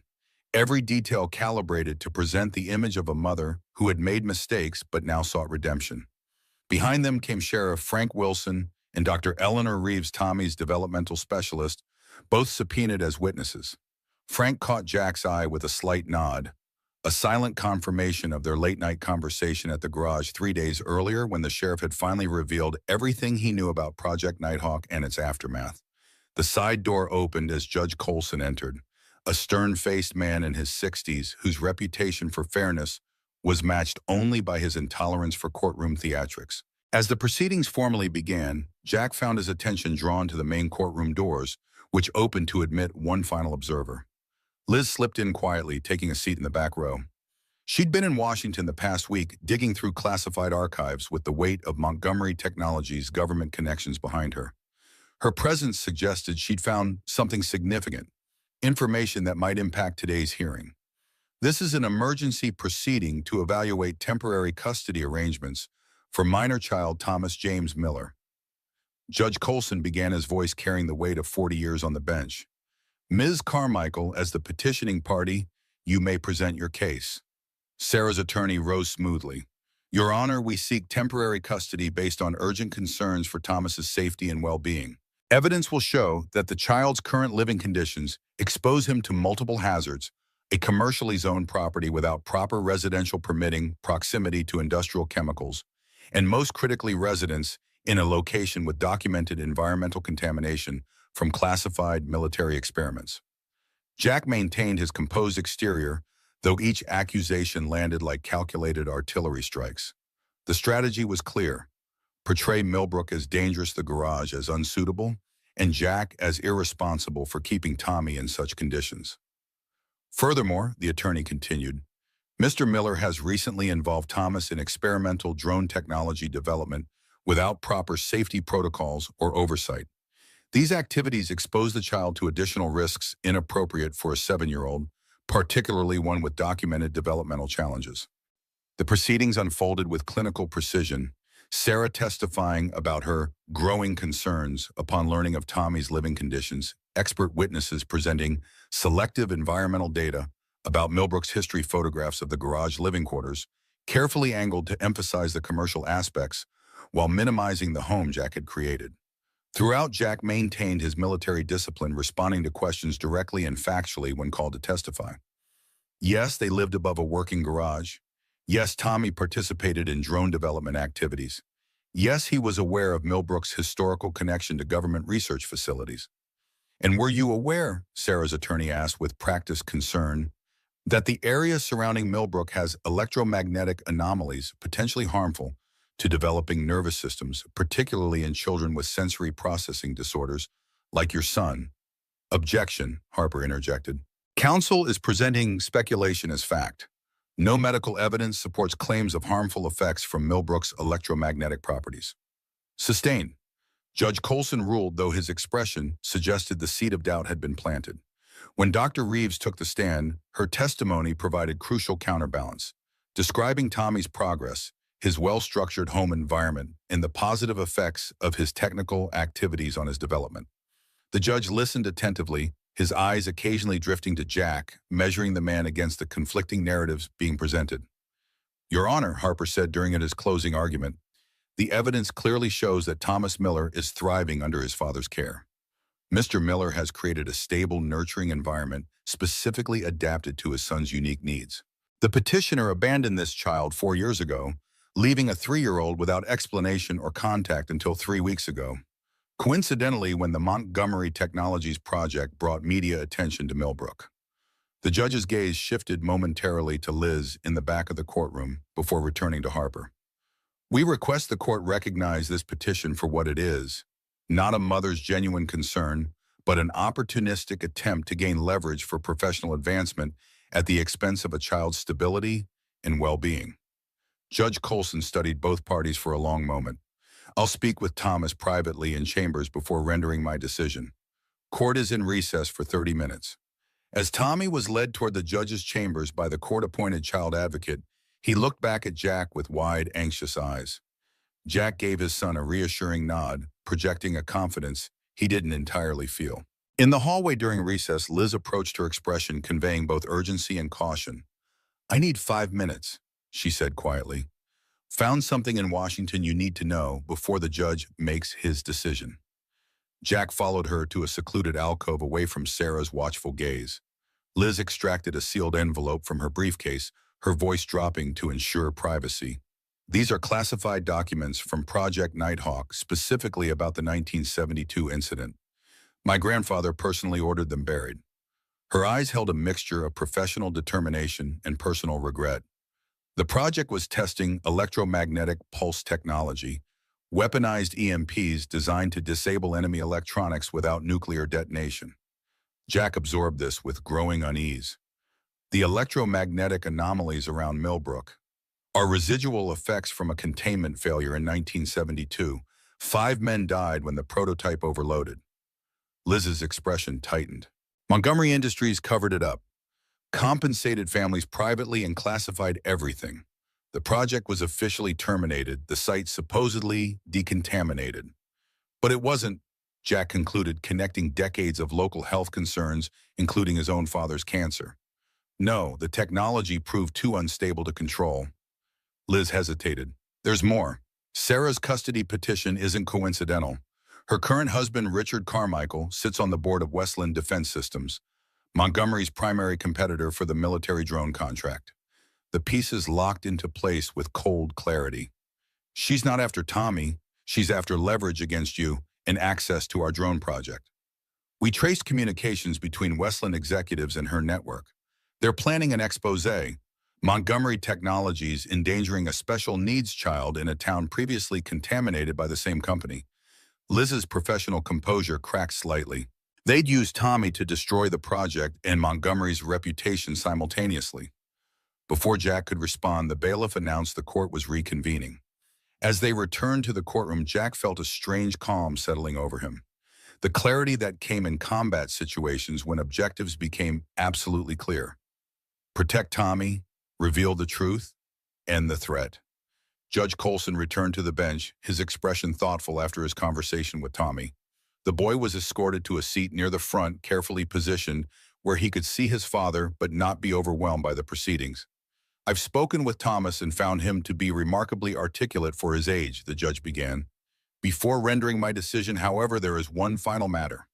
Every detail calibrated to present the image of a mother who had made mistakes but now sought redemption. Behind them came Sheriff Frank Wilson and Dr. Eleanor Reeves, Tommy's developmental specialist, both subpoenaed as witnesses. Frank caught Jack's eye with a slight nod, a silent confirmation of their late-night conversation at the garage 3 days earlier when the sheriff had finally revealed everything he knew about Project Nighthawk and its aftermath. The side door opened as Judge Colson entered, a stern-faced man in his 60s whose reputation for fairness was matched only by his intolerance for courtroom theatrics. As the proceedings formally began, Jack found his attention drawn to the main courtroom doors, which opened to admit one final observer. Liz slipped in quietly, taking a seat in the back row. She'd been in Washington the past week, digging through classified archives with the weight of Montgomery Technology's government connections behind her. Her presence suggested she'd found something significant, information that might impact today's hearing. This is an emergency proceeding to evaluate temporary custody arrangements for minor child Thomas James Miller. Judge Colson began, his voice carrying the weight of 40 years on the bench. Ms. Carmichael, as the petitioning party, you may present your case. Sarah's attorney rose smoothly. Your Honor, we seek temporary custody based on urgent concerns for Thomas's safety and well-being. Evidence will show that the child's current living conditions expose him to multiple hazards, a commercially zoned property without proper residential permitting, proximity to industrial chemicals, and most critically residence in a location with documented environmental contamination from classified military experiments. Jack maintained his composed exterior, though each accusation landed like calculated artillery strikes. The strategy was clear: portray Millbrook as dangerous, the garage as unsuitable, and Jack as irresponsible for keeping Tommy in such conditions. Furthermore, the attorney continued, Mr. Miller has recently involved Thomas in experimental drone technology development without proper safety protocols or oversight. These activities expose the child to additional risks inappropriate for a 7-year-old, particularly one with documented developmental challenges. The proceedings unfolded with clinical precision, Sarah testifying about her growing concerns upon learning of Tommy's living conditions, expert witnesses presenting selective environmental data about Millbrook's history, photographs of the garage living quarters, carefully angled to emphasize the commercial aspects while minimizing the home Jack had created. Throughout, Jack maintained his military discipline, responding to questions directly and factually when called to testify. Yes, they lived above a working garage. Yes, Tommy participated in drone development activities. Yes, he was aware of Millbrook's historical connection to government research facilities. And were you aware, Sarah's attorney asked with practiced concern, that the area surrounding Millbrook has electromagnetic anomalies potentially harmful to developing nervous systems, particularly in children with sensory processing disorders, like your son? Objection, Harper interjected. Counsel is presenting speculation as fact. No medical evidence supports claims of harmful effects from Millbrook's electromagnetic properties. Sustained. Judge Colson ruled, though his expression suggested the seed of doubt had been planted. When Dr. Reeves took the stand, her testimony provided crucial counterbalance, describing Tommy's progress, his well-structured home environment, and the positive effects of his technical activities on his development. The judge listened attentively, his eyes occasionally drifting to Jack, measuring the man against the conflicting narratives being presented. Your Honor, Harper said during his closing argument, the evidence clearly shows that Thomas Miller is thriving under his father's care. Mr. Miller has created a stable, nurturing environment specifically adapted to his son's unique needs. The petitioner abandoned this child 4 years ago, leaving a 3-year-old without explanation or contact until 3 weeks ago. Coincidentally, when the Montgomery Technologies project brought media attention to Millbrook. The judge's gaze shifted momentarily to Liz in the back of the courtroom before returning to Harper. We request the court recognize this petition for what it is, not a mother's genuine concern, but an opportunistic attempt to gain leverage for professional advancement at the expense of a child's stability and well-being. Judge Colson studied both parties for a long moment. I'll speak with Thomas privately in chambers before rendering my decision. Court is in recess for 30 minutes. As Tommy was led toward the judge's chambers by the court-appointed child advocate, he looked back at Jack with wide, anxious eyes. Jack gave his son a reassuring nod, projecting a confidence he didn't entirely feel. In the hallway during recess, Liz approached her expression conveying both urgency and caution. "I need 5 minutes," she said quietly. "Found something in Washington you need to know before the judge makes his decision." Jack followed her to a secluded alcove away from Sarah's watchful gaze. Liz extracted a sealed envelope from her briefcase, her voice dropping to ensure privacy. "These are classified documents from Project Nighthawk, specifically about the 1972 incident. My grandfather personally ordered them buried." Her eyes held a mixture of professional determination and personal regret. The project was testing electromagnetic pulse technology, weaponized EMPs designed to disable enemy electronics without nuclear detonation. Jack absorbed this with growing unease. The electromagnetic anomalies around Millbrook are residual effects from a containment failure in 1972. 5 men died when the prototype overloaded. Liz's expression tightened. Montgomery Industries covered it up, compensated families privately, and classified everything. The project was officially terminated, the site supposedly decontaminated. But it wasn't, Jack concluded, connecting decades of local health concerns, including his own father's cancer. No, the technology proved too unstable to control. Liz hesitated. "There's more. Sarah's custody petition isn't coincidental. Her current husband, Richard Carmichael, sits on the board of Westland Defense Systems, Montgomery's primary competitor for the military drone contract." The pieces locked into place with cold clarity. "She's not after Tommy. She's after leverage against you and access to our drone project. We traced communications between Westland executives and her network. They're planning an expose. Montgomery Technologies endangering a special needs child in a town previously contaminated by the same company." Liz's professional composure cracked slightly. They'd use Tommy to destroy the project and Montgomery's reputation simultaneously. Before Jack could respond, the bailiff announced the court was reconvening. As they returned to the courtroom, Jack felt a strange calm settling over him. The clarity that came in combat situations when objectives became absolutely clear. Protect Tommy, reveal the truth, end the threat. Judge Colson returned to the bench, his expression thoughtful after his conversation with Tommy. The boy was escorted to a seat near the front, carefully positioned, where he could see his father but not be overwhelmed by the proceedings. "I've spoken with Thomas and found him to be remarkably articulate for his age," the judge began. "Before rendering my decision, however, there is one final matter."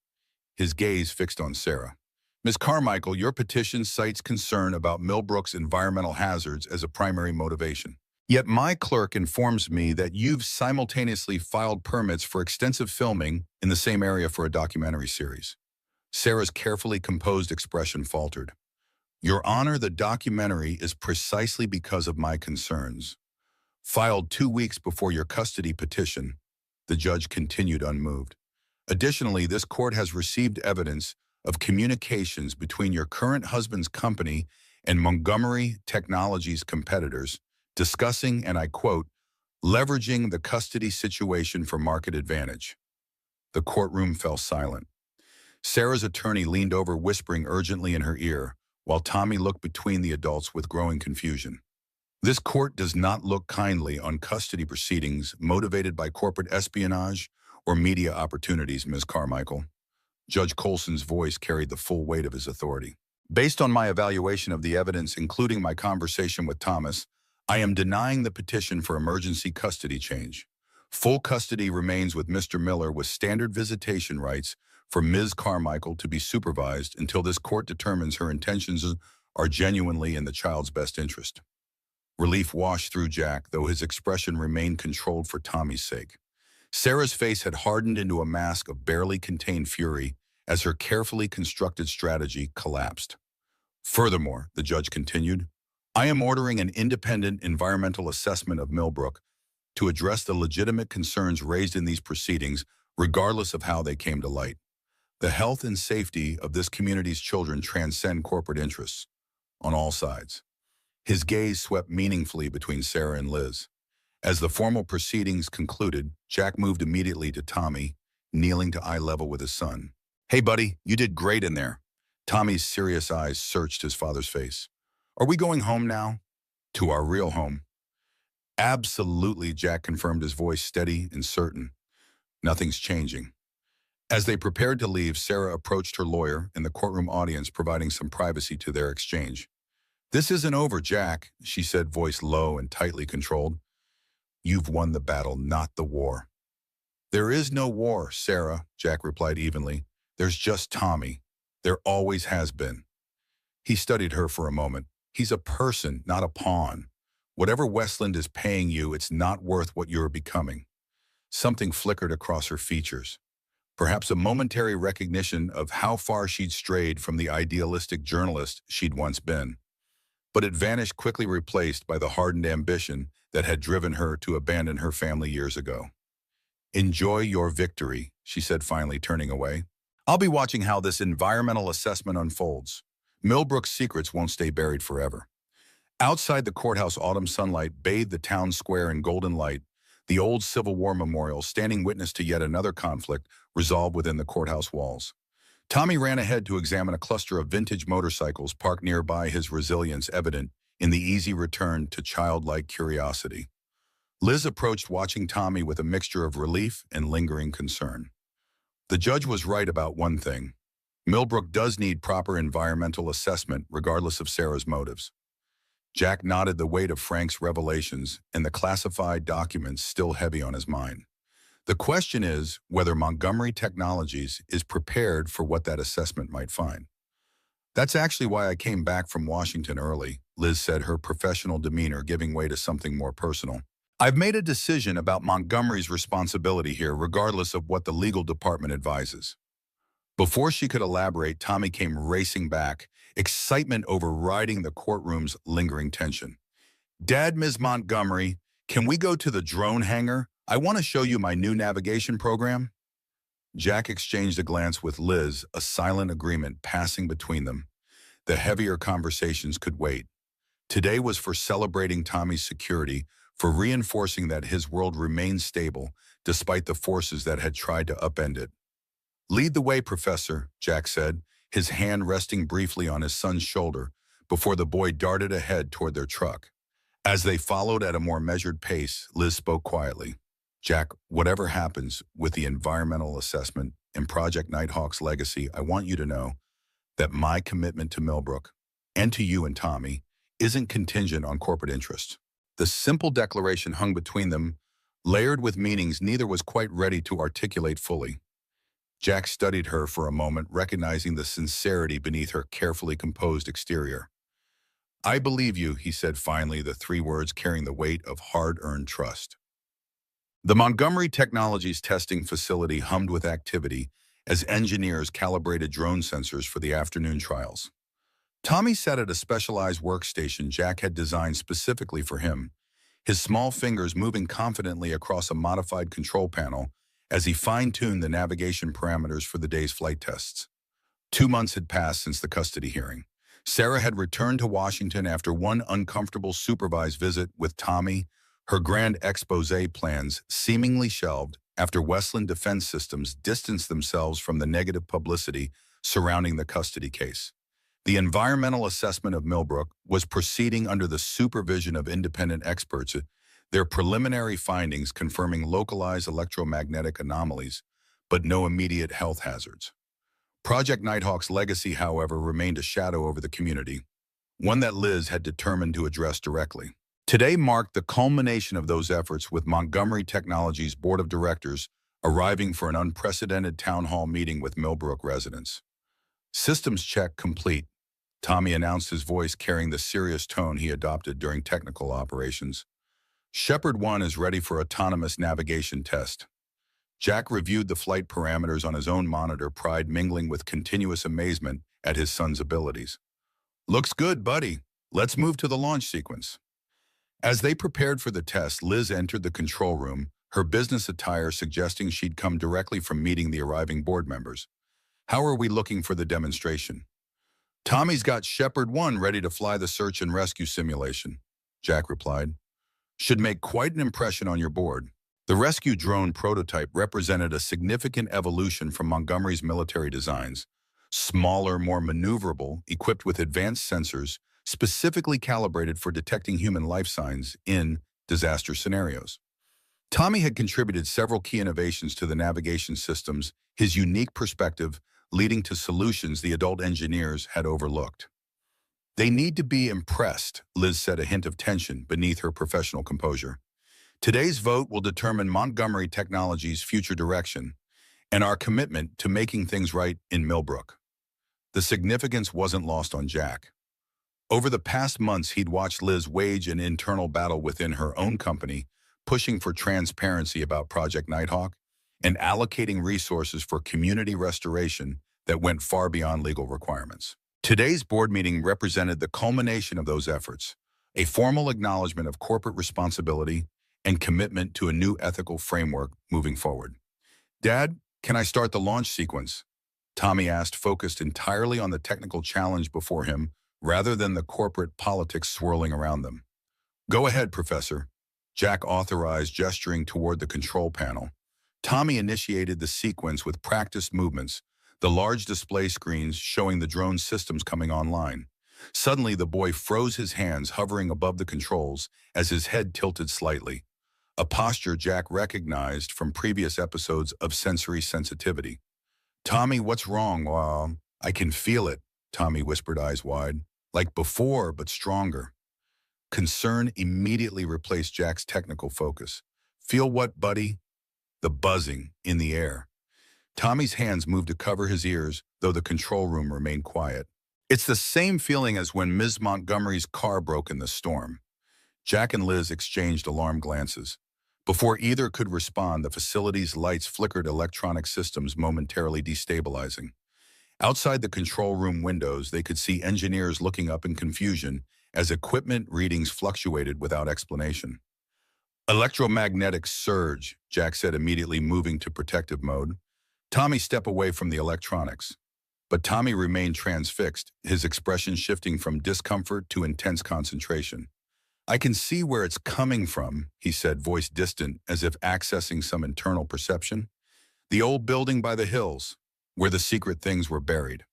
His gaze fixed on Sarah. "Ms. Carmichael, your petition cites concern about Millbrook's environmental hazards as a primary motivation. Yet my clerk informs me that you've simultaneously filed permits for extensive filming in the same area for a documentary series." Sarah's carefully composed expression faltered. "Your Honor, the documentary is precisely because of my concerns. Filed 2 weeks before your custody petition," the judge continued unmoved. "Additionally, this court has received evidence of communications between your current husband's company and Montgomery Technologies' competitors, discussing, and I quote, leveraging the custody situation for market advantage." The courtroom fell silent. Sarah's attorney leaned over, whispering urgently in her ear, while Tommy looked between the adults with growing confusion. "This court does not look kindly on custody proceedings motivated by corporate espionage or media opportunities, Ms. Carmichael." Judge Colson's voice carried the full weight of his authority. "Based on my evaluation of the evidence, including my conversation with Thomas, I am denying the petition for emergency custody change. Full custody remains with Mr. Miller with standard visitation rights for Ms. Carmichael to be supervised until this court determines her intentions are genuinely in the child's best interest." Relief washed through Jack, though his expression remained controlled for Tommy's sake. Sarah's face had hardened into a mask of barely contained fury as her carefully constructed strategy collapsed. "Furthermore," the judge continued, "I am ordering an independent environmental assessment of Millbrook to address the legitimate concerns raised in these proceedings, regardless of how they came to light. The health and safety of this community's children transcend corporate interests on all sides." His gaze swept meaningfully between Sarah and Liz. As the formal proceedings concluded, Jack moved immediately to Tommy, kneeling to eye level with his son. "Hey, buddy, you did great in there." Tommy's serious eyes searched his father's face. "Are we going home now?" "To our real home." "Absolutely," Jack confirmed, his voice steady and certain. "Nothing's changing." As they prepared to leave, Sarah approached her lawyer in the courtroom audience, providing some privacy to their exchange. "This isn't over, Jack," she said, voice low and tightly controlled. "You've won the battle, not the war." "There is no war, Sarah," Jack replied evenly. "There's just Tommy. There always has been." He studied her for a moment. "He's a person, not a pawn. Whatever Westland is paying you, it's not worth what you're becoming." Something flickered across her features. Perhaps a momentary recognition of how far she'd strayed from the idealistic journalist she'd once been. But it vanished, quickly replaced by the hardened ambition that had driven her to abandon her family years ago. "Enjoy your victory," she said, finally turning away. "I'll be watching how this environmental assessment unfolds. Millbrook's secrets won't stay buried forever." Outside the courthouse, autumn sunlight bathed the town square in golden light, the old Civil War memorial standing witness to yet another conflict resolved within the courthouse walls. Tommy ran ahead to examine a cluster of vintage motorcycles parked nearby, his resilience evident in the easy return to childlike curiosity. Liz approached, watching Tommy with a mixture of relief and lingering concern. The judge was right about one thing. Millbrook does need proper environmental assessment, regardless of Sarah's motives. Jack nodded, the weight of Frank's revelations and the classified documents still heavy on his mind. The question is whether Montgomery Technologies is prepared for what that assessment might find. "That's actually why I came back from Washington early," Liz said, her professional demeanor giving way to something more personal. "I've made a decision about Montgomery's responsibility here, regardless of what the legal department advises." Before she could elaborate, Tommy came racing back, excitement overriding the courtroom's lingering tension. "Dad, Ms. Montgomery, can we go to the drone hangar? I want to show you my new navigation program." Jack exchanged a glance with Liz, a silent agreement passing between them. The heavier conversations could wait. Today was for celebrating Tommy's security, for reinforcing that his world remained stable despite the forces that had tried to upend it. "Lead the way, Professor," Jack said, his hand resting briefly on his son's shoulder before the boy darted ahead toward their truck. As they followed at a more measured pace, Liz spoke quietly. "Jack, whatever happens with the environmental assessment and Project Nighthawk's legacy, I want you to know that my commitment to Millbrook, and to you and Tommy, isn't contingent on corporate interests." The simple declaration hung between them, layered with meanings neither was quite ready to articulate fully. Jack studied her for a moment, recognizing the sincerity beneath her carefully composed exterior. "I believe you," he said finally, the three words carrying the weight of hard-earned trust. The Montgomery Technologies testing facility hummed with activity as engineers calibrated drone sensors for the afternoon trials. Tommy sat at a specialized workstation Jack had designed specifically for him, his small fingers moving confidently across a modified control panel as he fine-tuned the navigation parameters for the day's flight tests. 2 months had passed since the custody hearing. Sarah had returned to Washington after one uncomfortable supervised visit with Tommy, her grand expose plans seemingly shelved after Westland Defense Systems distanced themselves from the negative publicity surrounding the custody case. The environmental assessment of Millbrook was proceeding under the supervision of independent experts, their preliminary findings confirming localized electromagnetic anomalies, but no immediate health hazards. Project Nighthawk's legacy, however, remained a shadow over the community, one that Liz had determined to address directly. Today marked the culmination of those efforts, with Montgomery Technologies' board of directors arriving for an unprecedented town hall meeting with Millbrook residents. "Systems check complete," Tommy announced, his voice carrying the serious tone he adopted during technical operations. "Shepard 1 is ready for autonomous navigation test." Jack reviewed the flight parameters on his own monitor, pride mingling with continuous amazement at his son's abilities. "Looks good, buddy. Let's move to the launch sequence." As they prepared for the test, Liz entered the control room, her business attire suggesting she'd come directly from meeting the arriving board members. "How are we looking for the demonstration?" "Tommy's got Shepard 1 ready to fly the search and rescue simulation," Jack replied. "Should make quite an impression on your board." The rescue drone prototype represented a significant evolution from Montgomery's military designs. Smaller, more maneuverable, equipped with advanced sensors, specifically calibrated for detecting human life signs in disaster scenarios. Tommy had contributed several key innovations to the navigation systems, his unique perspective leading to solutions the adult engineers had overlooked. They need to be impressed, Liz said, a hint of tension beneath her professional composure. Today's vote will determine Montgomery Technology's future direction and our commitment to making things right in Millbrook. The significance wasn't lost on Jack. Over the past months, he'd watched Liz wage an internal battle within her own company, pushing for transparency about Project Nighthawk and allocating resources for community restoration that went far beyond legal requirements. Today's board meeting represented the culmination of those efforts, a formal acknowledgement of corporate responsibility and commitment to a new ethical framework moving forward. Dad, can I start the launch sequence? Tommy asked, focused entirely on the technical challenge before him rather than the corporate politics swirling around them. Go ahead, Professor. Jack authorized, gesturing toward the control panel. Tommy initiated the sequence with practiced movements, the large display screens showing the drone systems coming online. Suddenly, the boy froze, his hands hovering above the controls as his head tilted slightly, a posture Jack recognized from previous episodes of sensory sensitivity. Tommy, what's wrong? I can feel it, Tommy whispered, eyes wide. Like before, but stronger. Concern immediately replaced Jack's technical focus. Feel what, buddy? The buzzing in the air. Tommy's hands moved to cover his ears, though the control room remained quiet. It's the same feeling as when Ms. Montgomery's car broke in the storm. Jack and Liz exchanged alarmed glances. Before either could respond, the facility's lights flickered, electronic systems momentarily destabilizing. Outside the control room windows, they could see engineers looking up in confusion as equipment readings fluctuated without explanation. Electromagnetic surge, Jack said, immediately moving to protective mode. Tommy stepped away from the electronics. But Tommy remained transfixed, his expression shifting from discomfort to intense concentration. I can see where it's coming from, he said, voice distant as if accessing some internal perception. The old building by the hills, where the secret things were buried.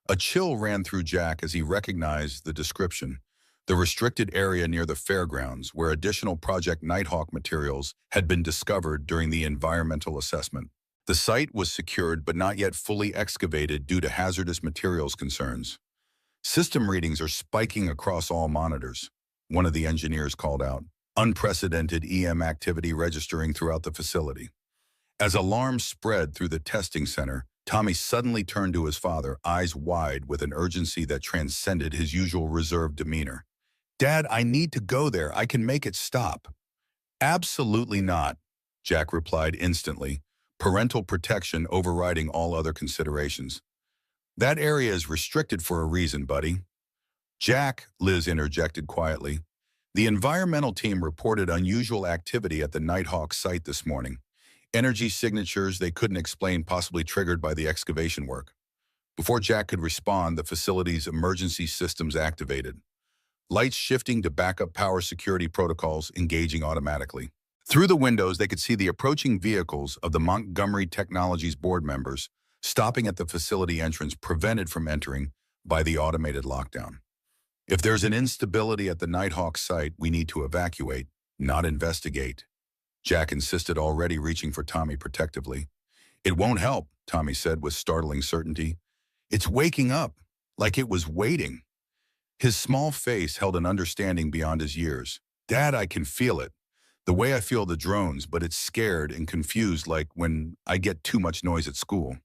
A chill ran through Jack as he recognized the description, the restricted area near the fairgrounds where additional Project Nighthawk materials had been discovered during the environmental assessment. The site was secured but not yet fully excavated due to hazardous materials concerns. System readings are spiking across all monitors, one of the engineers called out, unprecedented EM activity registering throughout the facility. As alarms spread through the testing center, Tommy suddenly turned to his father, eyes wide with an urgency that transcended his usual reserved demeanor. Dad, I need to go there. I can make it stop. Absolutely not, Jack replied instantly, parental protection overriding all other considerations. That area is restricted for a reason, buddy. Jack, Liz interjected quietly. The environmental team reported unusual activity at the Nighthawk site this morning. Energy signatures they couldn't explain, possibly triggered by the excavation work. Before Jack could respond, the facility's emergency systems activated. Lights shifting to backup power security protocols engaging automatically. Through the windows, they could see the approaching vehicles of the Montgomery Technologies board members, stopping at the facility entrance, prevented from entering by the automated lockdown. If there's an instability at the Nighthawk site, we need to evacuate, not investigate, Jack insisted, already reaching for Tommy protectively. It won't help, Tommy said with startling certainty. It's waking up, like it was waiting. His small face held an understanding beyond his years. Dad, I can feel it. The way I feel the drones, but it's scared and confused, like when I get too much noise at school.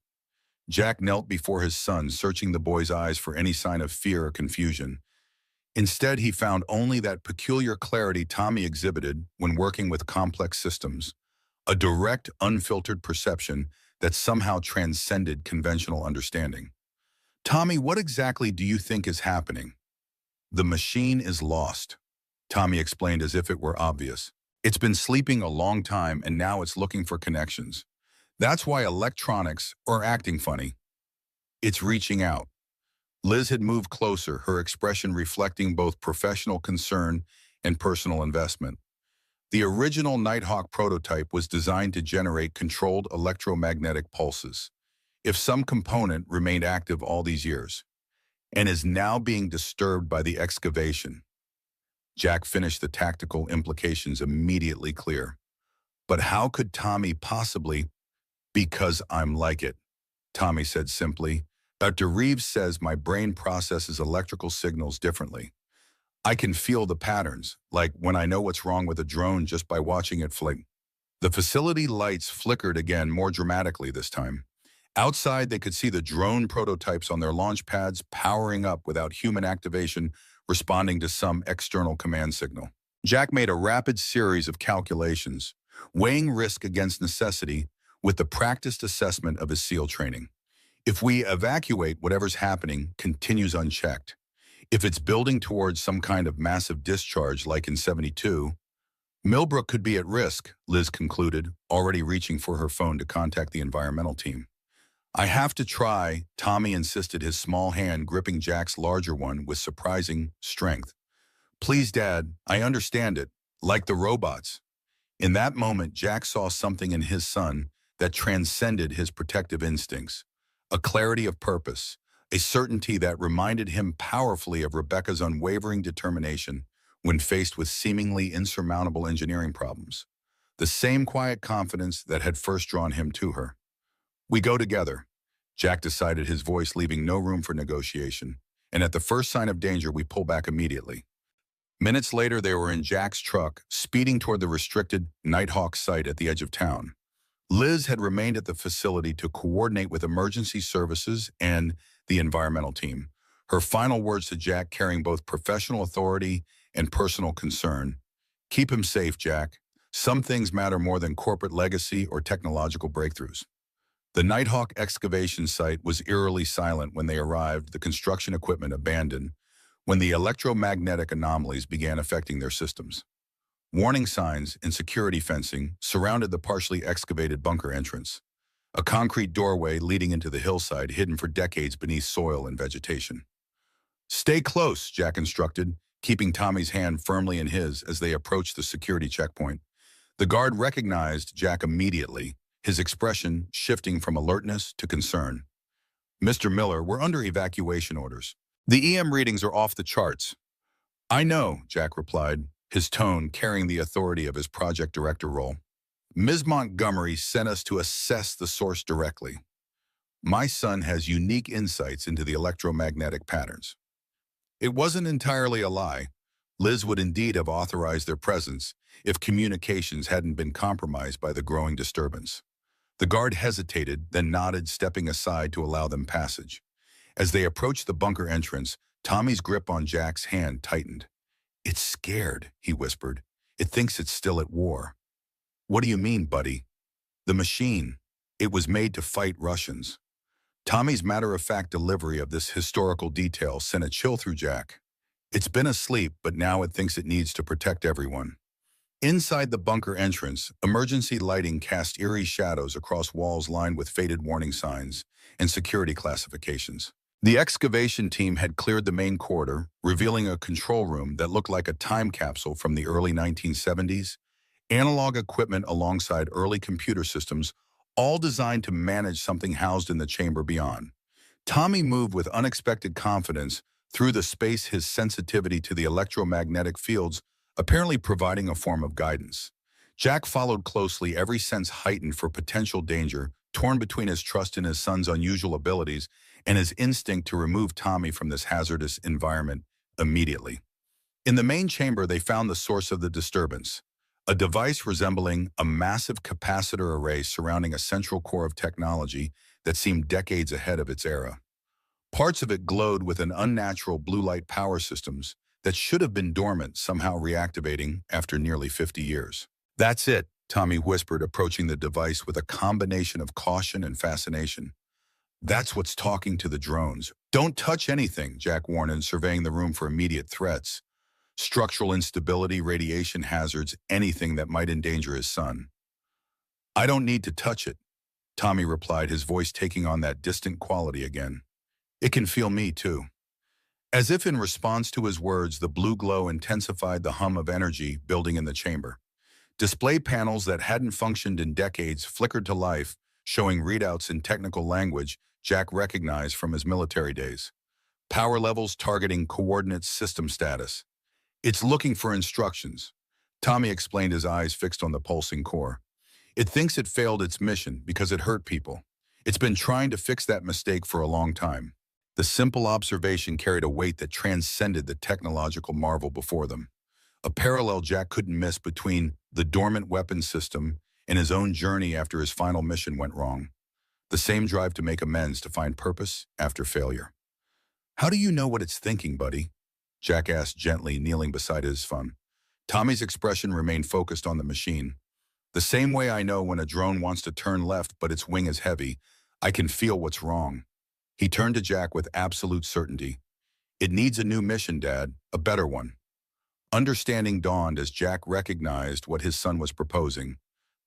Jack knelt before his son, searching the boy's eyes for any sign of fear or confusion. Instead, he found only that peculiar clarity Tommy exhibited when working with complex systems, a direct, unfiltered perception that somehow transcended conventional understanding. Tommy, what exactly do you think is happening? The machine is lost, Tommy explained as if it were obvious. It's been sleeping a long time and now it's looking for connections. That's why electronics are acting funny. It's reaching out. Liz had moved closer, her expression reflecting both professional concern and personal investment. The original Nighthawk prototype was designed to generate controlled electromagnetic pulses, if some component remained active all these years, and is now being disturbed by the excavation. Jack finished, the tactical implications immediately clear. But how could Tommy possibly? Because I'm like it, Tommy said simply. Dr. Reeves says my brain processes electrical signals differently. I can feel the patterns, like when I know what's wrong with a drone just by watching it flick. The facility lights flickered again more dramatically this time. Outside, they could see the drone prototypes on their launch pads powering up without human activation, responding to some external command signal. Jack made a rapid series of calculations, weighing risk against necessity with the practiced assessment of his SEAL training. If we evacuate, whatever's happening continues unchecked. If it's building towards some kind of massive discharge like in 72, Millbrook could be at risk, Liz concluded, already reaching for her phone to contact the environmental team. I have to try, Tommy insisted, his small hand gripping Jack's larger one with surprising strength. Please, Dad, I understand it, like the robots. In that moment, Jack saw something in his son that transcended his protective instincts, a clarity of purpose, a certainty that reminded him powerfully of Rebecca's unwavering determination when faced with seemingly insurmountable engineering problems, the same quiet confidence that had first drawn him to her. We go together, Jack decided, his voice leaving no room for negotiation, and at the first sign of danger, we pull back immediately. Minutes later, they were in Jack's truck, speeding toward the restricted Nighthawk site at the edge of town. Liz had remained at the facility to coordinate with emergency services and the environmental team, her final words to Jack carrying both professional authority and personal concern. Keep him safe, Jack. Some things matter more than corporate legacy or technological breakthroughs. The Nighthawk excavation site was eerily silent when they arrived, the construction equipment abandoned, when the electromagnetic anomalies began affecting their systems. Warning signs and security fencing surrounded the partially excavated bunker entrance, a concrete doorway leading into the hillside hidden for decades beneath soil and vegetation. Stay close, Jack instructed, keeping Tommy's hand firmly in his as they approached the security checkpoint. The guard recognized Jack immediately, his expression shifting from alertness to concern. Mr. Miller, we're under evacuation orders. The EM readings are off the charts. I know, Jack replied, his tone carrying the authority of his project director role. Ms. Montgomery sent us to assess the source directly. My son has unique insights into the electromagnetic patterns. It wasn't entirely a lie. Liz would indeed have authorized their presence if communications hadn't been compromised by the growing disturbance. The guard hesitated, then nodded, stepping aside to allow them passage. As they approached the bunker entrance, Tommy's grip on Jack's hand tightened. It's scared, he whispered. It thinks it's still at war. What do you mean, buddy? The machine. It was made to fight Russians. Tommy's matter-of-fact delivery of this historical detail sent a chill through Jack. It's been asleep, but now it thinks it needs to protect everyone. Inside the bunker entrance, emergency lighting cast eerie shadows across walls lined with faded warning signs and security classifications. The excavation team had cleared the main corridor, revealing a control room that looked like a time capsule from the early 1970s, analog equipment alongside early computer systems, all designed to manage something housed in the chamber beyond. Tommy moved with unexpected confidence through the space, his sensitivity to the electromagnetic fields apparently providing a form of guidance. Jack followed closely, every sense heightened for potential danger, torn between his trust in his son's unusual abilities and his instinct to remove Tommy from this hazardous environment immediately. In the main chamber, they found the source of the disturbance, a device resembling a massive capacitor array surrounding a central core of technology that seemed decades ahead of its era. Parts of it glowed with an unnatural blue light power systems that should have been dormant, somehow reactivating after nearly 50 years. That's it, Tommy whispered, approaching the device with a combination of caution and fascination. That's what's talking to the drones. Don't touch anything, Jack warned, surveying the room for immediate threats. Structural instability, radiation hazards, anything that might endanger his son. I don't need to touch it, Tommy replied, his voice taking on that distant quality again. It can feel me, too. As if in response to his words, the blue glow intensified the hum of energy building in the chamber. Display panels that hadn't functioned in decades flickered to life, showing readouts in technical language Jack recognized from his military days. Power levels targeting coordinates, system status. It's looking for instructions, Tommy explained, his eyes fixed on the pulsing core. It thinks it failed its mission because it hurt people. It's been trying to fix that mistake for a long time. The simple observation carried a weight that transcended the technological marvel before them. A parallel Jack couldn't miss between the dormant weapons system and his own journey after his final mission went wrong. The same drive to make amends, to find purpose after failure. "How do you know what it's thinking, buddy?" Jack asked gently, kneeling beside his son. Tommy's expression remained focused on the machine. "The same way I know when a drone wants to turn left but its wing is heavy, I can feel what's wrong." He turned to Jack with absolute certainty. "It needs a new mission, Dad, a better one." Understanding dawned as Jack recognized what his son was proposing,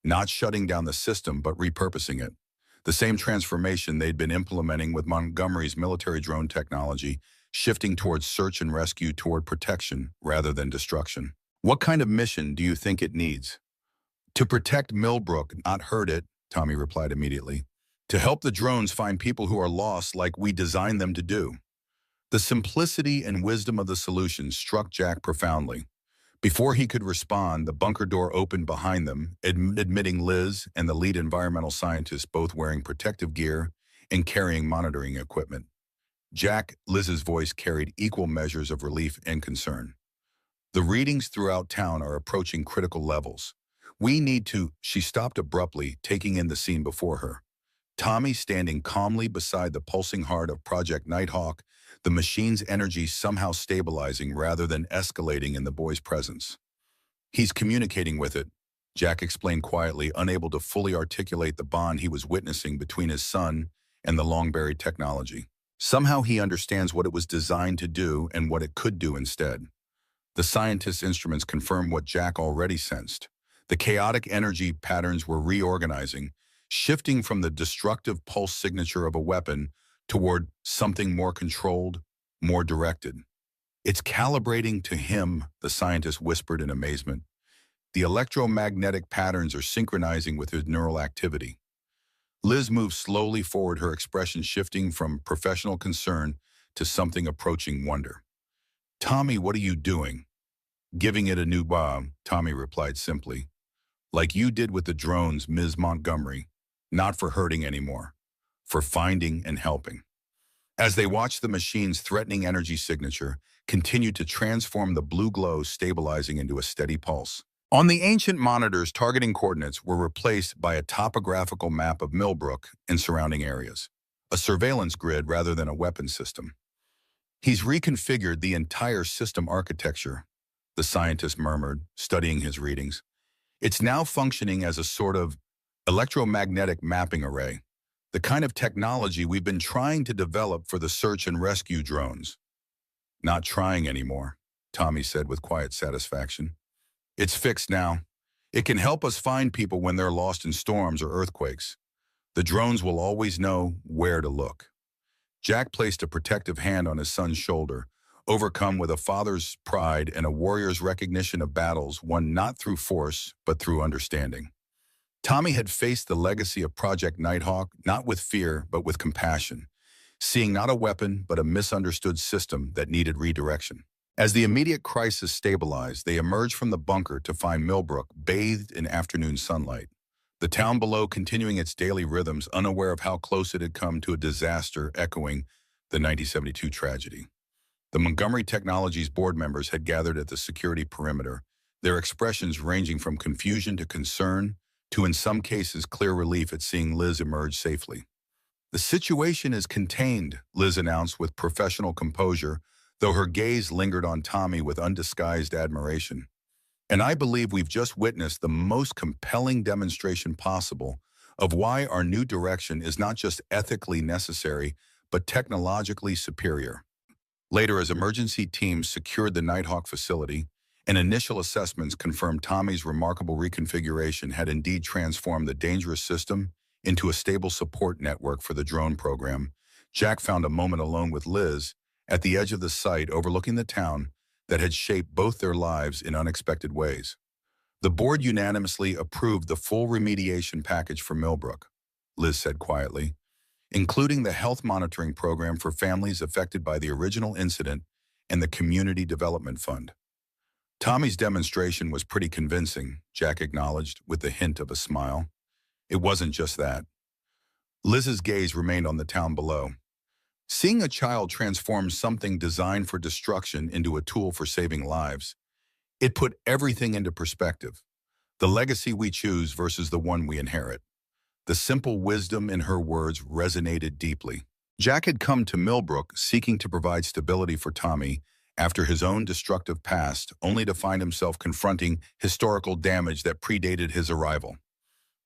not shutting down the system but repurposing it. The same transformation they'd been implementing with Montgomery's military drone technology, shifting towards search and rescue, toward protection rather than destruction. "What kind of mission do you think it needs?" "To protect Millbrook, not hurt it," Tommy replied immediately. "To help the drones find people who are lost like we designed them to do." The simplicity and wisdom of the solution struck Jack profoundly. Before he could respond, the bunker door opened behind them, admitting Liz and the lead environmental scientist, both wearing protective gear and carrying monitoring equipment. Liz's voice carried equal measures of relief and concern. "The readings throughout town are approaching critical levels. We need to—" She stopped abruptly, taking in the scene before her. Tommy standing calmly beside the pulsing heart of Project Nighthawk, the machine's energy somehow stabilizing rather than escalating in the boy's presence. "He's communicating with it," Jack explained quietly, unable to fully articulate the bond he was witnessing between his son and the long-buried technology. "Somehow he understands what it was designed to do and what it could do instead." The scientist's instruments confirmed what Jack already sensed. The chaotic energy patterns were reorganizing, shifting from the destructive pulse signature of a weapon toward something more controlled, more directed. "It's calibrating to him," the scientist whispered in amazement. "The electromagnetic patterns are synchronizing with his neural activity." Liz moved slowly forward, her expression shifting from professional concern to something approaching wonder. "Tommy, what are you doing?" "Giving it a new bomb," Tommy replied simply. "Like you did with the drones, Ms. Montgomery. Not for hurting anymore, for finding and helping." As they watched the machine's threatening energy signature continue to transform, the blue glow stabilizing into a steady pulse. On the ancient monitors, targeting coordinates were replaced by a topographical map of Millbrook and surrounding areas, a surveillance grid rather than a weapons system. "He's reconfigured the entire system architecture," the scientist murmured, studying his readings. "It's now functioning as a sort of electromagnetic mapping array, the kind of technology we've been trying to develop for the search and rescue drones." "Not trying anymore," Tommy said with quiet satisfaction. "It's fixed now. It can help us find people when they're lost in storms or earthquakes. The drones will always know where to look." Jack placed a protective hand on his son's shoulder, overcome with a father's pride and a warrior's recognition of battles won not through force but through understanding. Tommy had faced the legacy of Project Nighthawk not with fear but with compassion, seeing not a weapon but a misunderstood system that needed redirection. As the immediate crisis stabilized, they emerged from the bunker to find Millbrook bathed in afternoon sunlight. The town below continuing its daily rhythms, unaware of how close it had come to a disaster echoing the 1972 tragedy. The Montgomery Technologies board members had gathered at the security perimeter, their expressions ranging from confusion to concern to, in some cases, clear relief at seeing Liz emerge safely. "The situation is contained," Liz announced with professional composure, though her gaze lingered on Tommy with undisguised admiration. "And I believe we've just witnessed the most compelling demonstration possible of why our new direction is not just ethically necessary, but technologically superior." Later, as emergency teams secured the Nighthawk facility, and initial assessments confirmed Tommy's remarkable reconfiguration had indeed transformed the dangerous system into a stable support network for the drone program, Jack found a moment alone with Liz at the edge of the site overlooking the town that had shaped both their lives in unexpected ways. "The board unanimously approved the full remediation package for Millbrook," Liz said quietly, "including the health monitoring program for families affected by the original incident and the Community Development Fund." Tommy's demonstration was pretty convincing, Jack acknowledged with the hint of a smile. It wasn't just that. Liz's gaze remained on the town below. Seeing a child transform something designed for destruction into a tool for saving lives, it put everything into perspective. The legacy we choose versus the one we inherit. The simple wisdom in her words resonated deeply. Jack had come to Millbrook seeking to provide stability for Tommy after his own destructive past, only to find himself confronting historical damage that predated his arrival.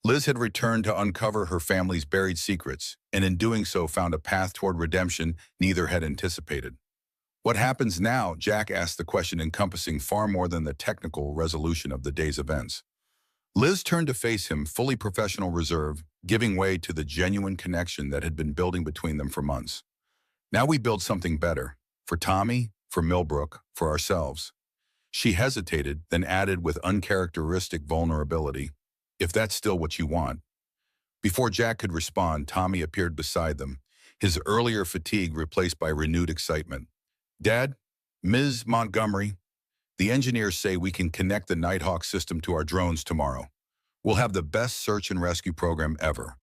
Liz had returned to uncover her family's buried secrets, and in doing so found a path toward redemption neither had anticipated. What happens now? Jack asked the question encompassing far more than the technical resolution of the day's events. Liz turned to face him, fully professional reserve, giving way to the genuine connection that had been building between them for months. Now we build something better. For Tommy, for Millbrook, for ourselves. She hesitated, then added with uncharacteristic vulnerability, if that's still what you want. Before Jack could respond, Tommy appeared beside them, his earlier fatigue replaced by renewed excitement. Dad, Ms. Montgomery, the engineers say we can connect the Nighthawk system to our drones tomorrow. We'll have the best search and rescue program ever.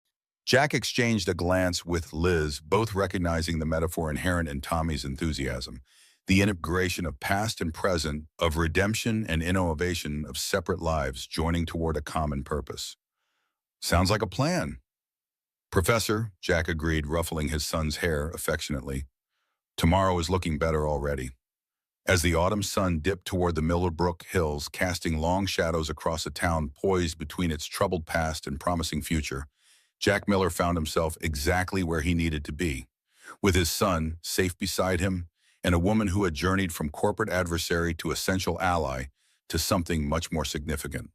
Jack exchanged a glance with Liz, both recognizing the metaphor inherent in Tommy's enthusiasm. The integration of past and present, of redemption and innovation of separate lives joining toward a common purpose. Sounds like a plan. Professor, Jack agreed, ruffling his son's hair affectionately. Tomorrow is looking better already. As the autumn sun dipped toward the Millbrook Hills, casting long shadows across a town poised between its troubled past and promising future, Jack Miller found himself exactly where he needed to be, with his son safe beside him, and a woman who had journeyed from corporate adversary to essential ally to something much more significant.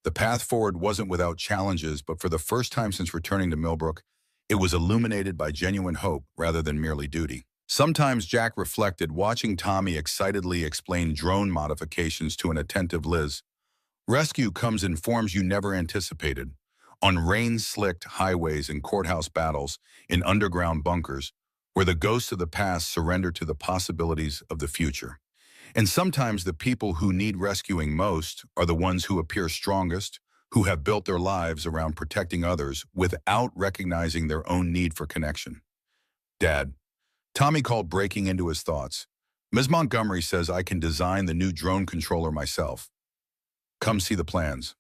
The path forward wasn't without challenges, but for the first time since returning to Millbrook, it was illuminated by genuine hope rather than merely duty. Sometimes Jack reflected, watching Tommy excitedly explain drone modifications to an attentive Liz. Rescue comes in forms you never anticipated. On rain-slicked highways and courthouse battles, in underground bunkers, where the ghosts of the past surrender to the possibilities of the future. And sometimes the people who need rescuing most are the ones who appear strongest, who have built their lives around protecting others without recognizing their own need for connection. Dad, Tommy called, breaking into his thoughts. Ms. Montgomery says I can design the new drone controller myself. Come see the plans.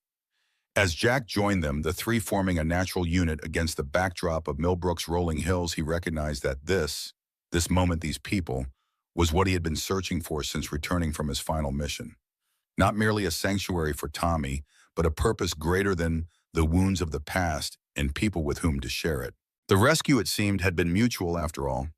As Jack joined them, the three forming a natural unit against the backdrop of Millbrook's rolling hills, he recognized that this moment, these people, was what he had been searching for since returning from his final mission. Not merely a sanctuary for Tommy, but a purpose greater than the wounds of the past and people with whom to share it. The rescue, it seemed, had been mutual after all.